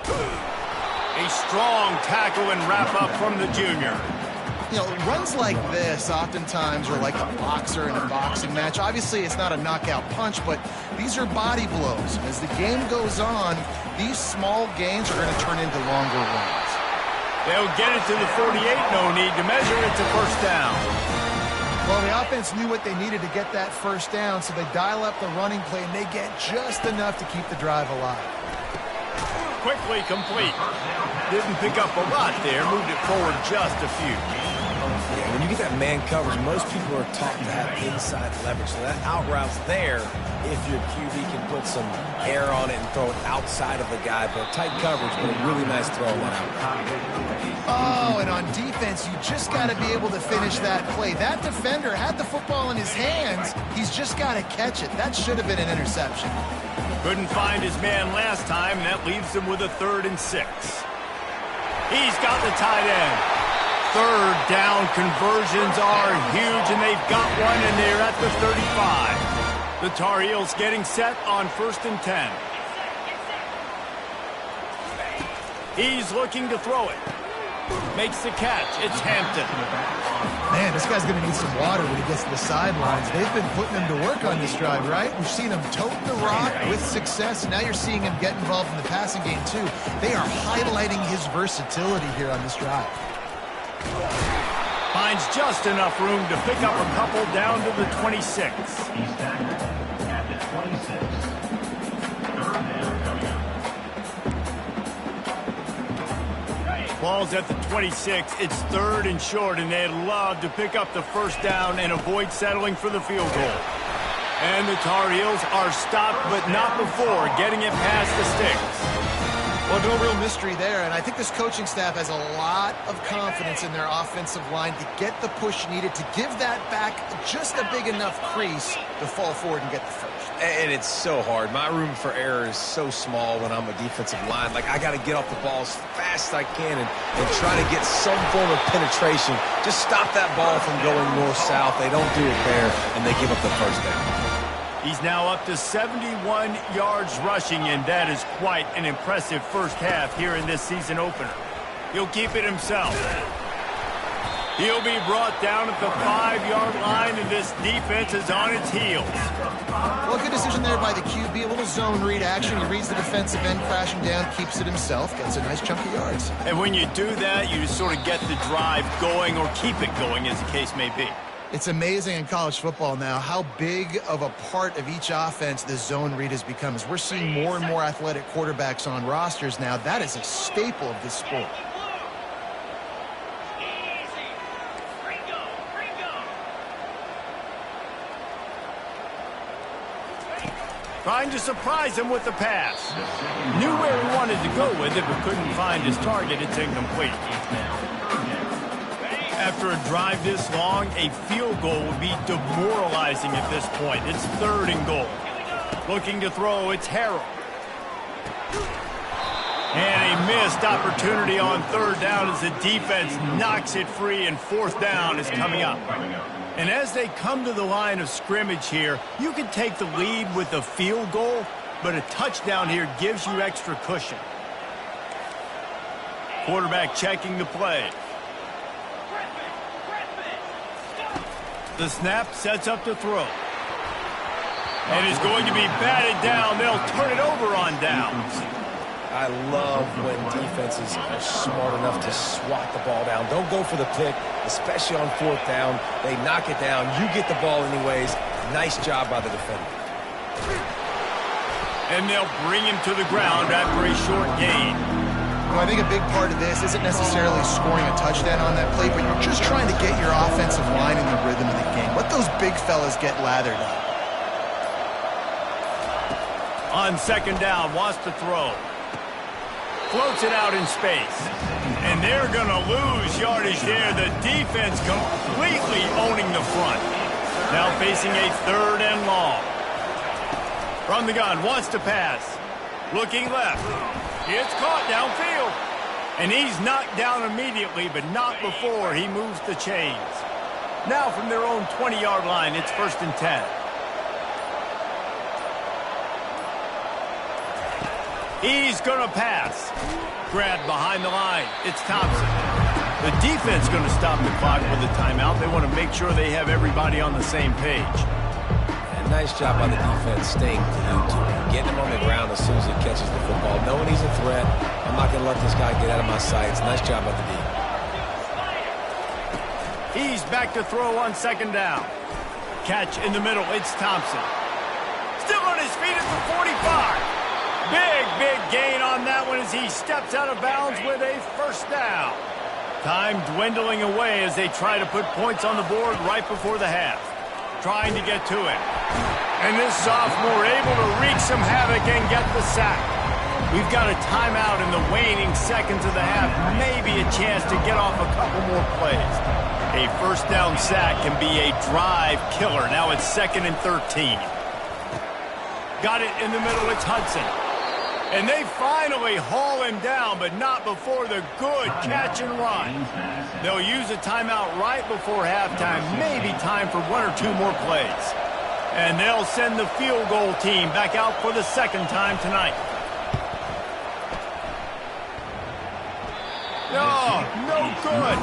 A strong tackle and wrap up from the junior. You know, runs like this oftentimes are like a boxer in a boxing match. Obviously, it's not a knockout punch, but these are body blows. As the game goes on, these small gains are going to turn into longer runs. They'll get it to the 48. No need to measure. It's a first down. Well, the offense knew what they needed to get that first down, so they dial up the running play, and they get just enough to keep the drive alive. Quickly complete. Didn't pick up a lot there. Moved it forward just a few. Yeah, when you get that man coverage, most people are taught to have inside leverage. So that out route's there if your QB can put some air on it and throw it outside of the guy. But tight coverage, but a really nice throw on that out route. Oh, and on defense, you just got to be able to finish that play. That defender had the football in his hands. He's just got to catch it. That should have been an interception. Couldn't find his man last time, and that leaves him with a 3rd and 6. He's got the tight end. 3rd down conversions are huge, and they've got one, and they're at the 35. The Tar Heels getting set on 1st and 10. He's looking to throw it. Makes the catch. It's Hampton. Man, this guy's going to need some water when he gets to the sidelines. They've been putting him to work on this drive, right? We've seen him toting the rock with success. Now you're seeing him get involved in the passing game, too. They are highlighting his versatility here on this drive. Finds just enough room to pick up a couple down to the 26. He's tackled at the 26. 3rd down coming up. Ball's at the 26. It's 3rd and short, and they'd love to pick up the first down and avoid settling for the field goal. And the Tar Heels are stopped, but not before getting it past the sticks. Well, no real mystery there, and I think this coaching staff has a lot of confidence in their offensive line to get the push needed to give that back just a big enough crease to fall forward and get the first. And it's so hard. My room for error is so small when I'm a defensive line. Like, I got to get off the ball as fast as I can and try to get some form of penetration. Just stop that ball from going north-south. They don't do it there, and they give up the first down. He's now up to 71 yards rushing, and that is quite an impressive first half here in this season opener. He'll keep it himself. He'll be brought down at the 5-yard line, and this defense is on its heels. Well, good decision there by the QB. A little zone read action. He reads the defensive end crashing down, keeps it himself, gets a nice chunk of yards. And when you do that, you just sort of get the drive going or keep it going, as the case may be. It's amazing in college football now how big of a part of each offense the zone read has become. As we're seeing more and more athletic quarterbacks on rosters now, that is a staple of this sport. Trying to surprise him with the pass. Knew where he wanted to go with it, but couldn't find his target. It's incomplete. After a drive this long, a field goal would be demoralizing at this point. It's 3rd and goal. Looking to throw, it's Harrell. And a missed opportunity on 3rd down as the defense knocks it free, and 4th down is coming up. And as they come to the line of scrimmage here, you can take the lead with a field goal, but a touchdown here gives you extra cushion. Quarterback checking the play. The snap sets up the throw. And is going to be batted down. They'll turn it over on downs. I love when defenses are smart enough to swat the ball down. Don't go for the pick, especially on 4th down. They knock it down. You get the ball anyways. Nice job by the defender. And they'll bring him to the ground after a short gain. Well, I think a big part of this isn't necessarily scoring a touchdown on that play, but you're just trying to get your offensive line in the rhythm of the game. Let those big fellas get lathered up. On 2nd down, wants to throw. Floats it out in space. And they're going to lose yardage there. The defense completely owning the front. Now facing a 3rd and long. From the gun, wants to pass. Looking left. It's caught downfield. And he's knocked down immediately, but not before he moves the chains. Now from their own 20-yard line, it's 1st and 10. He's going to pass. Grabbed behind the line. It's Thompson. The defense going to stop the clock with a timeout. They want to make sure they have everybody on the same page. And nice job by the defense staying glued to him. Getting him on the ground as soon as he catches the football. Knowing he's a threat. I'm not going to let this guy get out of my sights. Nice job by the D. He's back to throw on 2nd down. Catch in the middle. It's Thompson. Still on his feet at the 45. Big gain on that one as he steps out of bounds with a 1st down. Time dwindling away as they try to put points on the board right before the half. Trying to get to it. And this sophomore able to wreak some havoc and get the sack. We've got a timeout in the waning seconds of the half. Maybe a chance to get off a couple more plays. A 1st down sack can be a drive killer. Now it's 2nd and 13. Got it in the middle. It's Hudson. And they finally haul him down, but not before the good catch and run. They'll use a timeout right before halftime, maybe time for 1 or 2 more plays. And they'll send the field goal team back out for the 2nd time tonight. Oh, no good.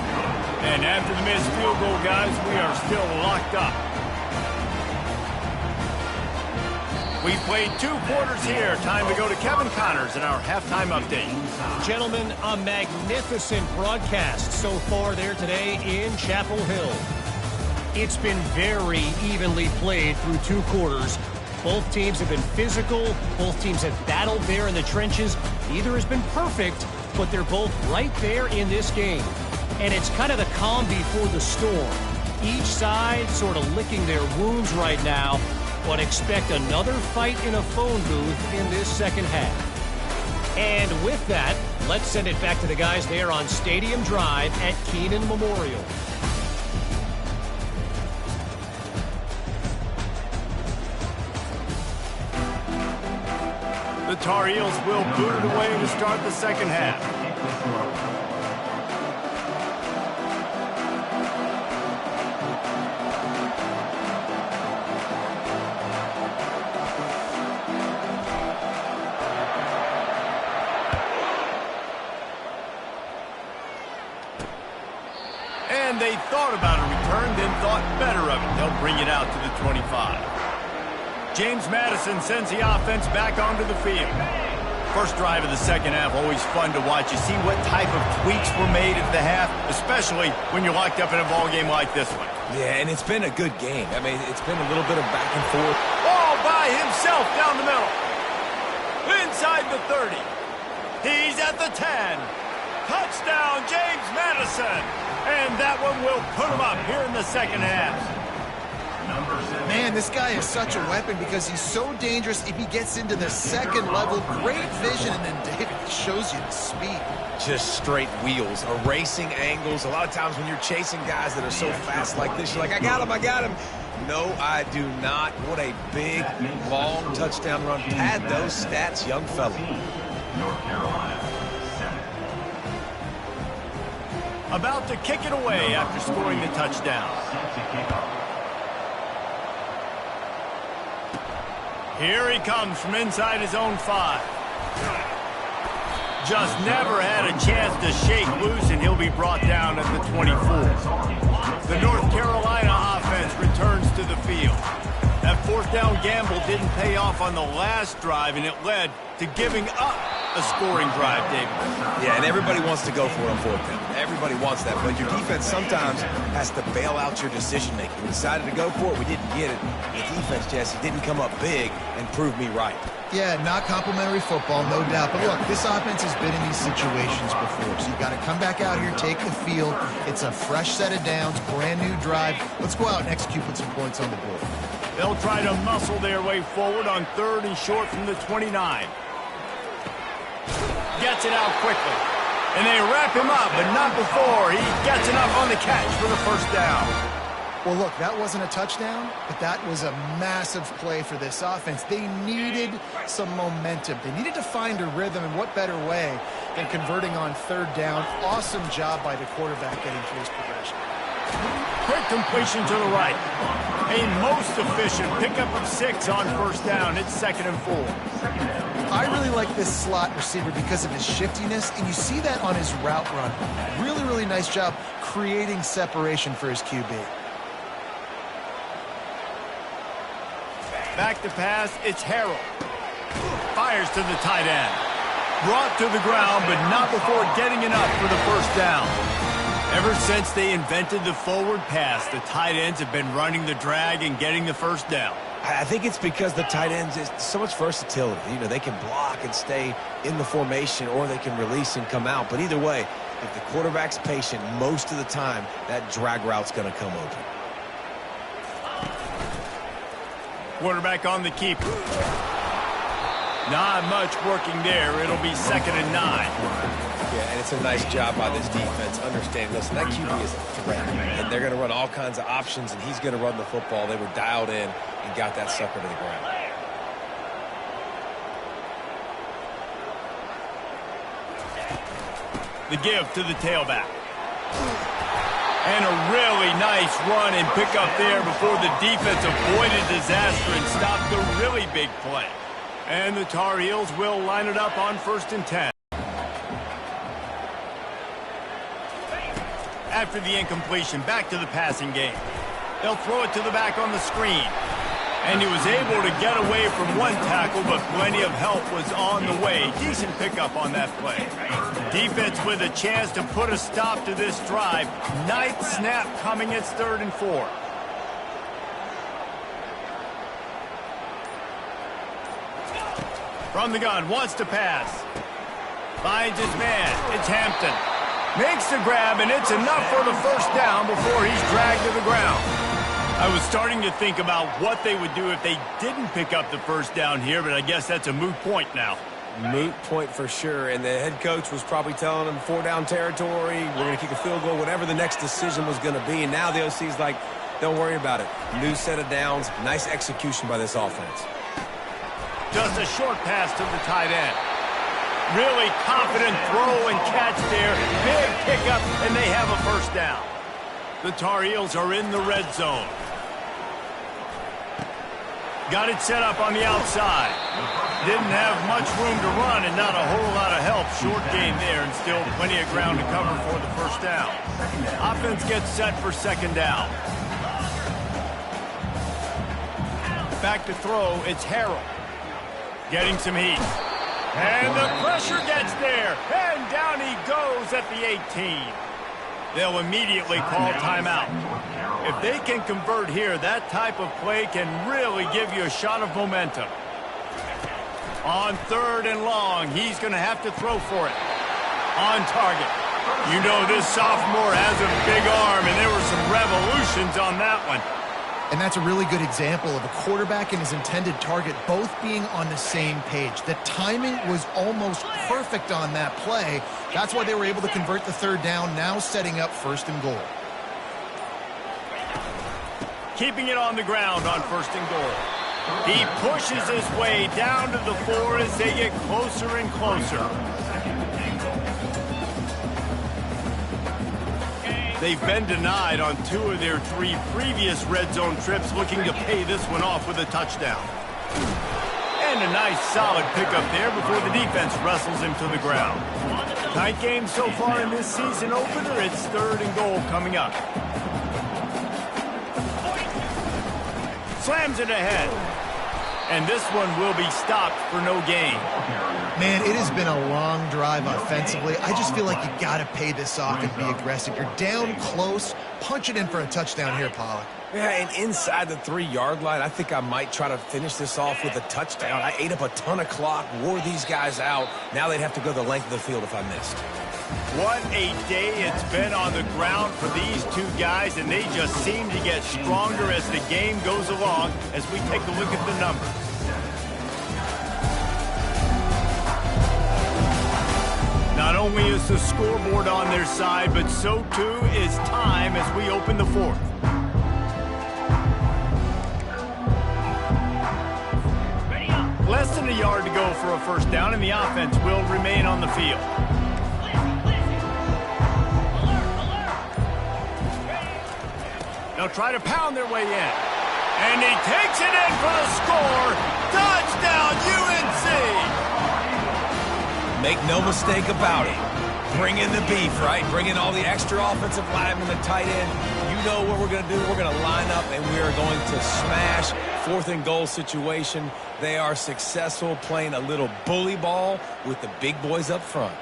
And after the missed field goal, guys, we are still locked up. We've played 2 quarters here. Time to go to Kevin Connors in our halftime update. Gentlemen, a magnificent broadcast so far there today in Chapel Hill. It's been very evenly played through 2 quarters. Both teams have been physical. Both teams have battled there in the trenches. Neither has been perfect, but they're both right there in this game. And it's kind of the calm before the storm. Each side sort of licking their wounds right now. But expect another fight in a phone booth in this 2nd half. And with that, let's send it back to the guys there on Stadium Drive at Keenan Memorial. The Tar Heels will boot it away to start the 2nd half. And they thought about a return, then thought better of it. They'll bring it out to the 25. James Madison sends the offense back onto the field. First drive of the 2nd half, always fun to watch. You see what type of tweaks were made at the half, especially when you're locked up in a ball game like this one. Yeah, and it's been a good game. I mean, it's been a little bit of back and forth. All by himself down the middle. Inside the 30. He's at the 10. Touchdown, James Madison. And that one will put him up here in the 2nd half. Man, this guy is such a weapon because he's so dangerous if he gets into the 2nd level. Great vision, and then David shows you the speed. Just straight wheels, erasing angles. A lot of times when you're chasing guys that are so fast like this, you're like, I got him. No, I do not. What a big, long touchdown run. Pad those stats, young fella. North Carolina, 7. About to kick it away after scoring the touchdown. Here he comes from inside his own 5. Just never had a chance to shake loose, and he'll be brought down at the 24. The North Carolina offense returns to the field. That fourth down gamble didn't pay off on the last drive, and it led to giving up a scoring drive, David. Yeah, and everybody wants to go for it on fourth down. Everybody wants that, but your defense sometimes has to bail out your decision-making. We decided to go for it. We didn't get it. The defense, Jesse, didn't come up big and prove me right. Yeah, not complimentary football, no doubt. But look, this offense has been in these situations before. So you got to come back out here, take the field. It's a fresh set of downs, brand new drive. Let's go out and execute with some points on the board. They'll try to muscle their way forward on 3rd and short from the 29. Gets it out quickly. And they wrap him up, but not before he gets enough on the catch for the first down. Well, look, that wasn't a touchdown, but that was a massive play for this offense. They needed some momentum. They needed to find a rhythm, and what better way than converting on 3rd down. Awesome job by the quarterback getting through his progression. Quick completion to the right. A most efficient pickup of 6 on 1st down. It's 2nd and 4. I really like this slot receiver because of his shiftiness, and you see that on his route run. Really, really nice job creating separation for his QB. Back to pass, it's Harrell. Fires to the tight end. Brought to the ground, but not before getting enough for the first down. Ever since they invented the forward pass, the tight ends have been running the drag and getting the first down. I think it's because the tight ends is so much versatility. You know, they can block and stay in the formation, or they can release and come out. But either way, if the quarterback's patient, most of the time, that drag route's going to come open. Quarterback on the keeper. Not much working there. It'll be 2nd and 9. Yeah, and it's a nice job by this defense. Understand, listen, that QB is a threat, and they're going to run all kinds of options, and he's going to run the football. They were dialed in and got that sucker to the ground. The give to the tailback. And a really nice run and pick up there before the defense avoided disaster and stopped the really big play. And the Tar Heels will line it up on 1st and 10. After the incompletion, back to the passing game. They'll throw it to the back on the screen. And he was able to get away from one tackle, but plenty of help was on the way. Decent pickup on that play. Defense with a chance to put a stop to this drive. 9th snap coming. It's 3rd and 4. From the gun, wants to pass. Finds his man. It's Hampton. Makes the grab, and it's enough for the first down before he's dragged to the ground. I was starting to think about what they would do if they didn't pick up the first down here, but I guess that's a moot point now. Moot point for sure, and the head coach was probably telling them 4-down territory, we're going to kick a field goal, whatever the next decision was going to be, and now the OC's like, don't worry about it. New set of downs, nice execution by this offense. Just a short pass to the tight end. Really confident throw and catch there. Big pickup, and they have a first down. The Tar Heels are in the red zone. Got it set up on the outside. Didn't have much room to run and not a whole lot of help. Short game there and still plenty of ground to cover for the first down. Offense gets set for 2nd down. Back to throw, it's Harrell. Getting some heat. And the pressure gets there. And down he goes at the 18. They'll immediately call timeout. If they can convert here, that type of play can really give you a shot of momentum. On 3rd and long, he's going to have to throw for it. On target. You know this sophomore has a big arm, and there were some revolutions on that one. And that's a really good example of a quarterback and his intended target both being on the same page. The timing was almost perfect on that play. That's why they were able to convert the 3rd down, now setting up 1st and goal. Keeping it on the ground on 1st and goal. He pushes his way down to the 4 as they get closer and closer. They've been denied on 2 of their 3 previous red zone trips, looking to pay this one off with a touchdown. And a nice solid pickup there before the defense wrestles him to the ground. Tight game so far in this season opener. It's 3rd and goal coming up. Slams it ahead. And this one will be stopped for no gain. Man, it has been a long drive offensively. I just feel like you got to pay this off and be aggressive. You're down close. Punch it in for a touchdown here, Pollock. Yeah, and inside the 3-yard line, I think I might try to finish this off with a touchdown. I ate up a ton of clock, wore these guys out. Now they'd have to go the length of the field if I missed. What a day it's been on the ground for these two guys, and they just seem to get stronger as the game goes along as we take a look at the numbers. Not only is the scoreboard on their side, but so too is time as we open the 4th. Less than a yard to go for a first down, and the offense will remain on the field. They'll try to pound their way in. And he takes it in for the score. Touchdown, UNC! Make no mistake about it. Bring in the beef, right? Bring in all the extra offensive linemen, the tight end. You know what we're going to do. We're going to line up, and we are going to smash 4th and goal situation. They are successful playing a little bully ball with the big boys up front.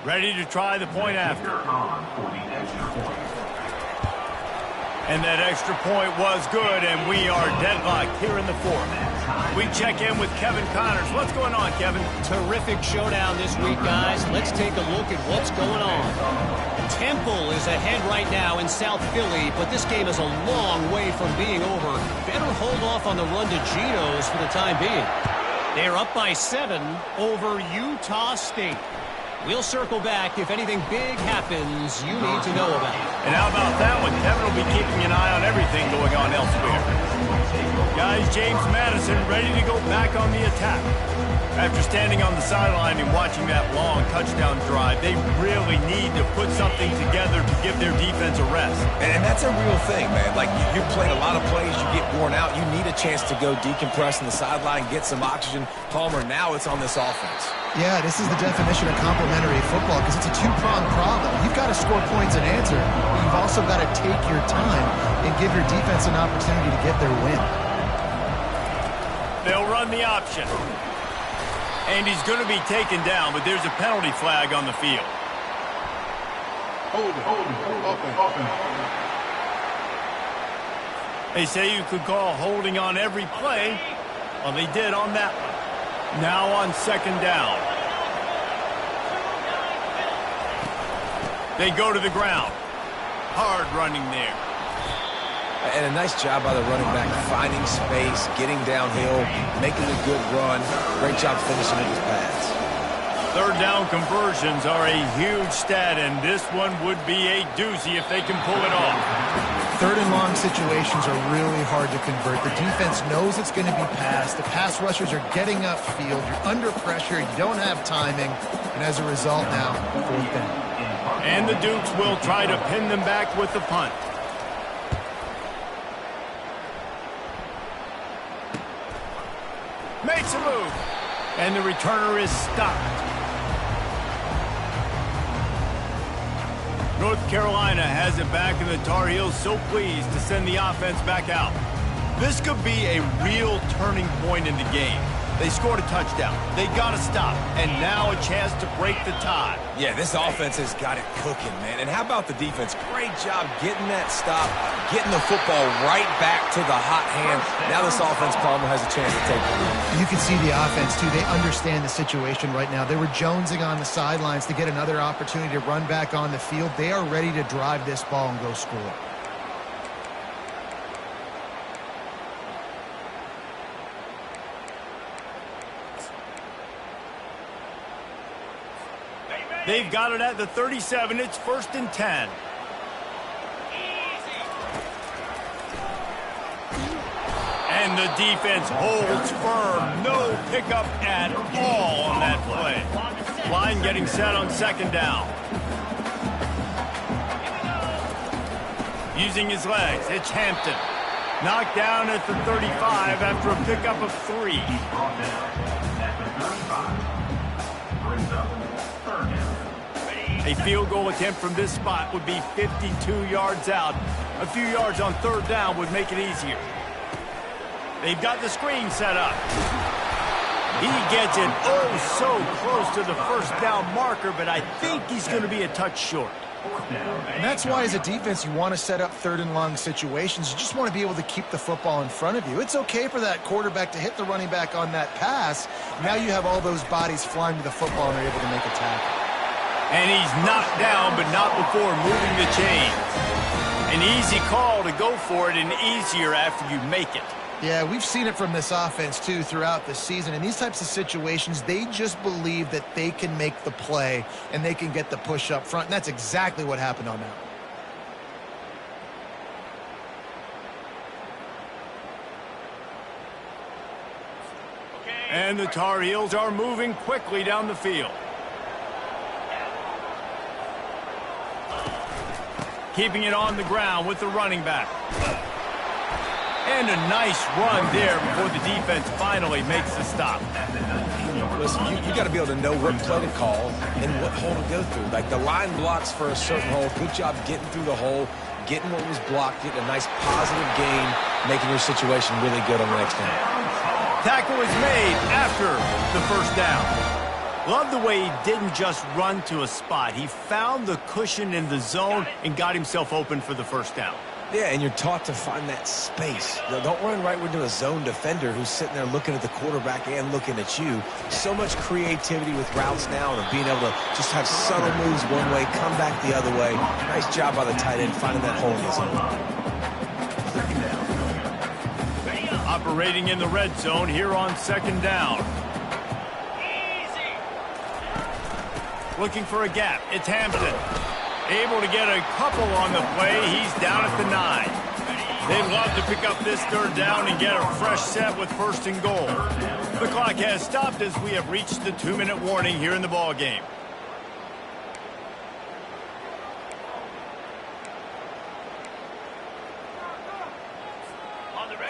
Ready to try the point after. And that extra point was good, and we are deadlocked here in the 4th. We check in with Kevin Connors. What's going on, Kevin? Terrific showdown this week, guys. Let's take a look at what's going on. Temple is ahead right now in South Philly, but this game is a long way from being over. Better hold off on the run to Geno's for the time being. They're up by 7 over Utah State. We'll circle back if anything big happens you need to know about. And how about that one? Kevin will be keeping an eye on everything going on elsewhere. Guys, James Madison ready to go back on the attack. After standing on the sideline and watching that long touchdown drive, they really need to put something together to give their defense a rest. And that's a real thing, man. Like, you've played a lot of plays, you get worn out, you need a chance to go decompress on the sideline, get some oxygen. Palmer, now it's on this offense. Yeah, this is the definition of complementary football because it's a two-pronged problem. You've got to score points and answer, but you've also got to take your time and give your defense an opportunity to get their win. They'll run the option. And he's going to be taken down, but there's a penalty flag on the field. Hold it, open. They say you could call holding on every play. Well, they did on that one. Now on 2nd down. They go to the ground. Hard running there. And a nice job by the running back, finding space, getting downhill, making a good run. Great job finishing with his pass. 3rd down conversions are a huge stat, and this one would be a doozy if they can pull it off. 3rd and long situations are really hard to convert. The defense knows it's going to be passed. The pass rushers are getting upfield. You're under pressure. You don't have timing. And as a result now, 4th down. And the Dukes will try to pin them back with the punt. Makes a move. And the returner is stopped. North Carolina has it back, and the Tar Heels so pleased to send the offense back out. This could be a real turning point in the game. They scored a touchdown. They got to stop. And now a chance to break the tie. Yeah, this offense has got it cooking, man. And how about the defense? Great job getting that stop, getting the football right back to the hot hand. Now this offense, Palmer, has a chance to take the lead. You can see the offense, too. They understand the situation right now. They were jonesing on the sidelines to get another opportunity to run back on the field. They are ready to drive this ball and go score. They've got it at the 37. It's 1st and 10. And the defense holds firm. No pickup at all on that play. Line getting set on 2nd down. Using his legs, it's Hampton. Knocked down at the 35 after a pickup of 3. A field goal attempt from this spot would be 52 yards out. A few yards on 3rd down would make it easier. They've got the screen set up. He gets it oh so close to the 1st down marker, but I think he's going to be a touch short. And that's why, as a defense, you want to set up 3rd and long situations. You just want to be able to keep the football in front of you. It's okay for that quarterback to hit the running back on that pass. Now you have all those bodies flying to the football and they're able to make a tackle. And he's knocked down, but not before moving the chains. An easy call to go for it, and easier after you make it. Yeah, we've seen it from this offense, too, throughout the season. In these types of situations, they just believe that they can make the play and they can get the push up front, and that's exactly what happened on that. And the Tar Heels are moving quickly down the field. Keeping it on the ground with the running back. And a nice run there before the defense finally makes the stop. Listen, you got to be able to know what play to call and what hole to go through. Like, the line blocks for a certain hole. Good job getting through the hole, getting what was blocked, getting a nice positive gain, making your situation really good on the next down. Tackle is made after the 1st down. Love the way he didn't just run to a spot. He found the cushion in the zone and got himself open for the 1st down. Yeah, and you're taught to find that space. Don't run right into a zone defender who's sitting there looking at the quarterback and looking at you. So much creativity with routes now and being able to just have subtle moves one way, come back the other way. Nice job by the tight end finding that hole in the zone. Operating in the red zone here on 2nd down. Looking for a gap. It's Hampton. Able to get a couple on the play. He's down at the 9. They'd love to pick up this 3rd down and get a fresh set with 1st and goal. The clock has stopped as we have reached the 2-minute warning here in the ball game.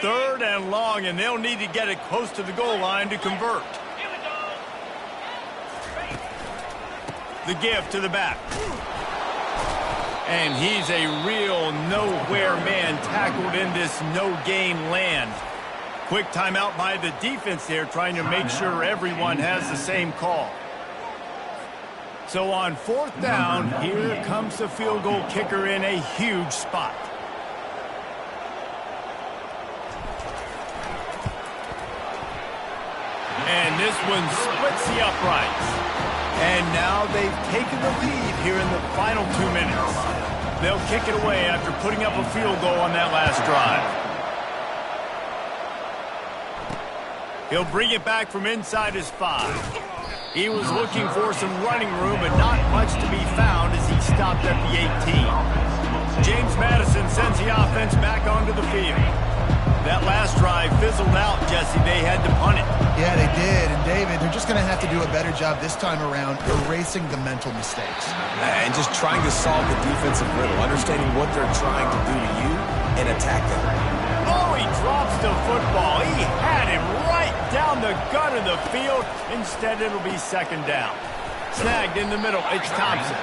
Third and long, and they'll need to get it close to the goal line to convert. The give to the back. And he's a real nowhere man tackled in this no-gain land. Quick timeout by the defense there, trying to make sure everyone has the same call. So on 4th down, here comes the field goal kicker in a huge spot. And this one splits the uprights. And now they've taken the lead here in the final 2 minutes. They'll kick it away after putting up a field goal on that last drive. He'll bring it back from inside his 5. He was looking for some running room, but not much to be found as he stopped at the 18. James Madison sends the offense back onto the field. That last drive fizzled out, Jesse. They had to punt it. Yeah, they did. And, David, they're just going to have to do a better job this time around erasing the mental mistakes. And just trying to solve the defensive riddle, understanding what they're trying to do to you and attack them. Oh, he drops the football. He had him right down the gut of the field. Instead, it'll be 2nd down. Snagged in the middle. It's Thompson.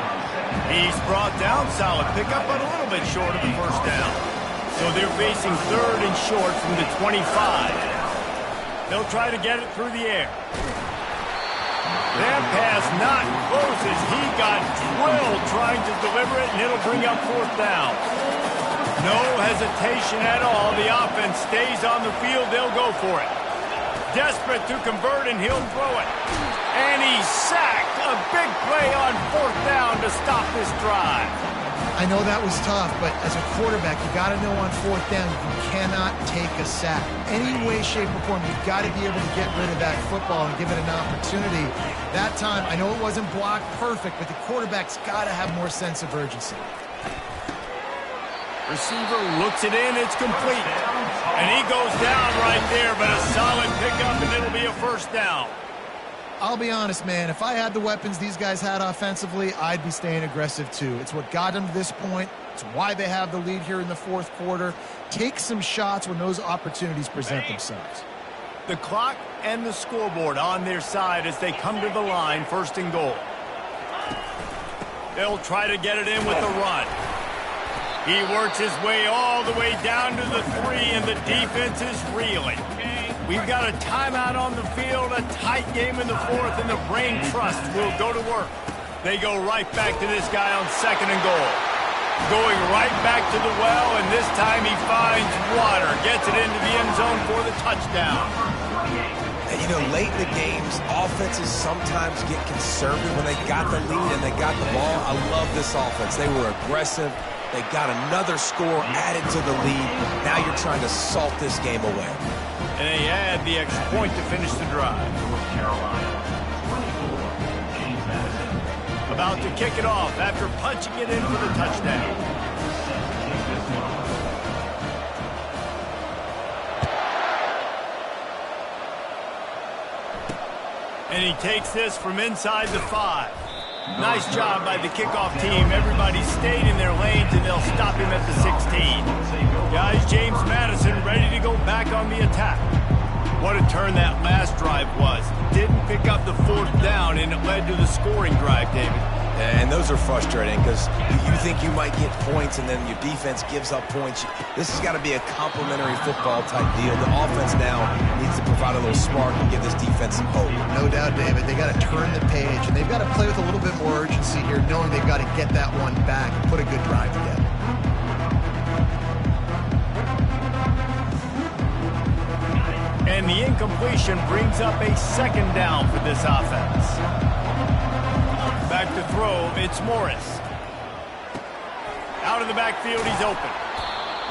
He's brought down. Solid pickup, but a little bit short of the 1st down. So they're facing 3rd and short from the 25. They'll try to get it through the air. That pass not close as he got drilled trying to deliver it, and it'll bring up 4th down. No hesitation at all. The offense stays on the field. They'll go for it. Desperate to convert, and he'll throw it. And he's sacked. A big play on 4th down to stop this drive. I know that was tough, but as a quarterback, you got to know on fourth down, you cannot take a sack. Any way, shape, or form, you've got to be able to get rid of that football and give it an opportunity. That time, I know it wasn't blocked perfect, but the quarterback's got to have more sense of urgency. Receiver looks it in, it's complete. And he goes down right there, but a solid pickup, and it'll be a first down. I'll be honest, man, if I had the weapons these guys had offensively, I'd be staying aggressive too. It's what got them to this point. It's why they have the lead here in the fourth quarter. Take some shots when those opportunities present themselves. The clock and the scoreboard on their side as they come to the line, first and goal. They'll try to get it in with the run. He works his way all the way down to the 3, and the defense is reeling. We've got a timeout on the field, a tight game in the fourth, and the brain trust will go to work. They go right back to this guy on second and goal. Going right back to the well, and this time he finds water. Gets it into the end zone for the touchdown. And, you know, late in the games, offenses sometimes get conservative when they got the lead and they got the ball. I love this offense. They were aggressive. They got another score added to the lead. Now you're trying to salt this game away. And they add the extra point to finish the drive. About to kick it off after punching it in for the touchdown. And he takes this from inside the 5. Nice job by the kickoff team. Everybody stayed in their lanes, and they'll stop him at the 16. Guys, James Madison ready to go back on the attack. What a turn that last drive was. Didn't pick up the fourth down, and it led to the scoring drive, David. And those are frustrating because you think you might get points and then your defense gives up points. This has got to be a complementary football type deal. The offense now needs to provide a little spark and give this defense some hope. No doubt, David. They got to turn the page, and they've got to play with a little bit more urgency here, knowing they've got to get that one back and put a good drive together. And the incompletion brings up a second down for this offense. Back to throw, it's Morris. Out of the backfield, he's open.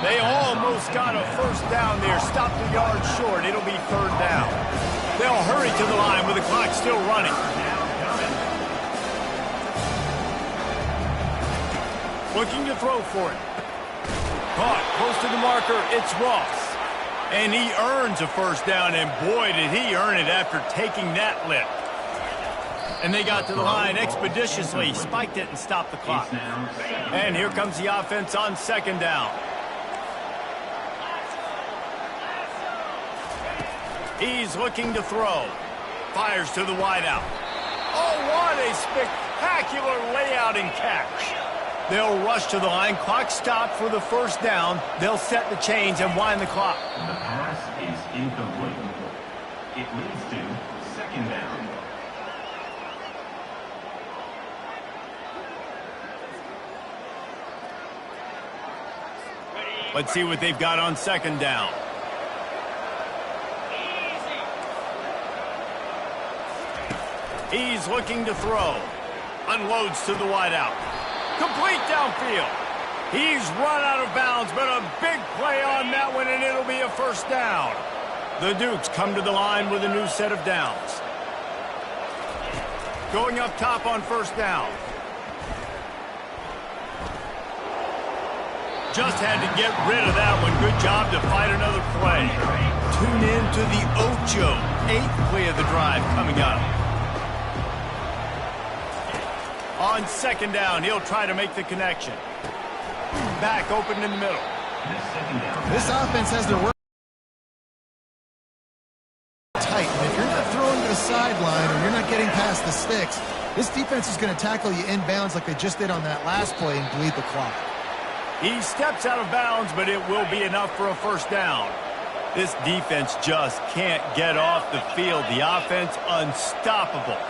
They almost got a first down there, stopped a yard short. It'll be third down. They'll hurry to the line with the clock still running. Looking to throw for it. Caught close to the marker, it's Ross. And he earns a first down, and boy, did he earn it after taking that lift. And they got to the line expeditiously, spiked it and stopped the clock. And here comes the offense on second down. He's looking to throw. Fires to the wideout. Oh, what a spectacular layout and catch. They'll rush to the line. Clock stopped for the first down. They'll set the chains and wind the clock. The pass is incomplete. It leads to second down. Let's see what they've got on second down. He's looking to throw. Unloads to the wideout. Complete downfield. He's run out of bounds, but a big play on that one, and it'll be a first down. The Dukes come to the line with a new set of downs. Going up top on first down. Just had to get rid of that one. Good job to fight another play. Tune in to the Ocho. 8th play of the drive coming up. On second down, he'll try to make the connection. Back open in the middle. This offense has their work tight, and if you're not throwing to the sideline or you're not getting past the sticks, this defense is going to tackle you inbounds like they just did on that last play and bleed the clock. He steps out of bounds, but it will be enough for a first down. This defense just can't get off the field. The offense unstoppable.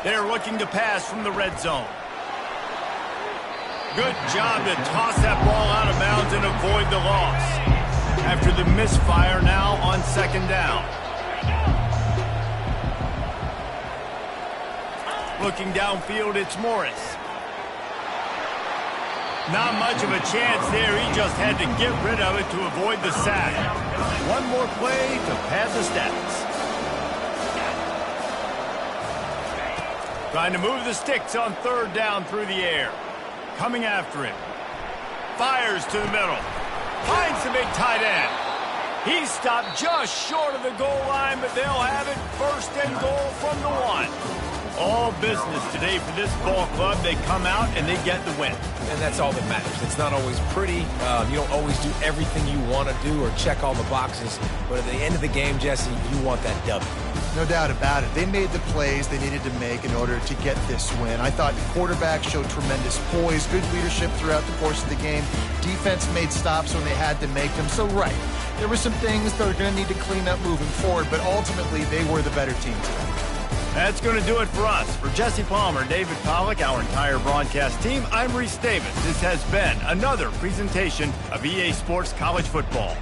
They're looking to pass from the red zone. Good job to toss that ball out of bounds and avoid the loss. After the misfire, now on second down. Looking downfield, it's Morris. Not much of a chance there. He just had to get rid of it to avoid the sack. One more play to pad the stats. Trying to move the sticks on third down through the air. Coming after him. Fires to the middle. Finds the big tight end. He stopped just short of the goal line, but they'll have it first and goal from the 1. All business today for this ball club. They come out and they get the win. And that's all that matters. It's not always pretty. You don't always do everything you want to do or check all the boxes. But at the end of the game, Jesse, you want that W. No doubt about it. They made the plays they needed to make in order to get this win. I thought the quarterback showed tremendous poise, good leadership throughout the course of the game. Defense made stops when they had to make them. So, right, there were some things they're going to need to clean up moving forward, but ultimately they were the better team today. That's going to do it for us. For Jesse Palmer, David Pollack, our entire broadcast team, I'm Reese Davis. This has been another presentation of EA Sports College Football.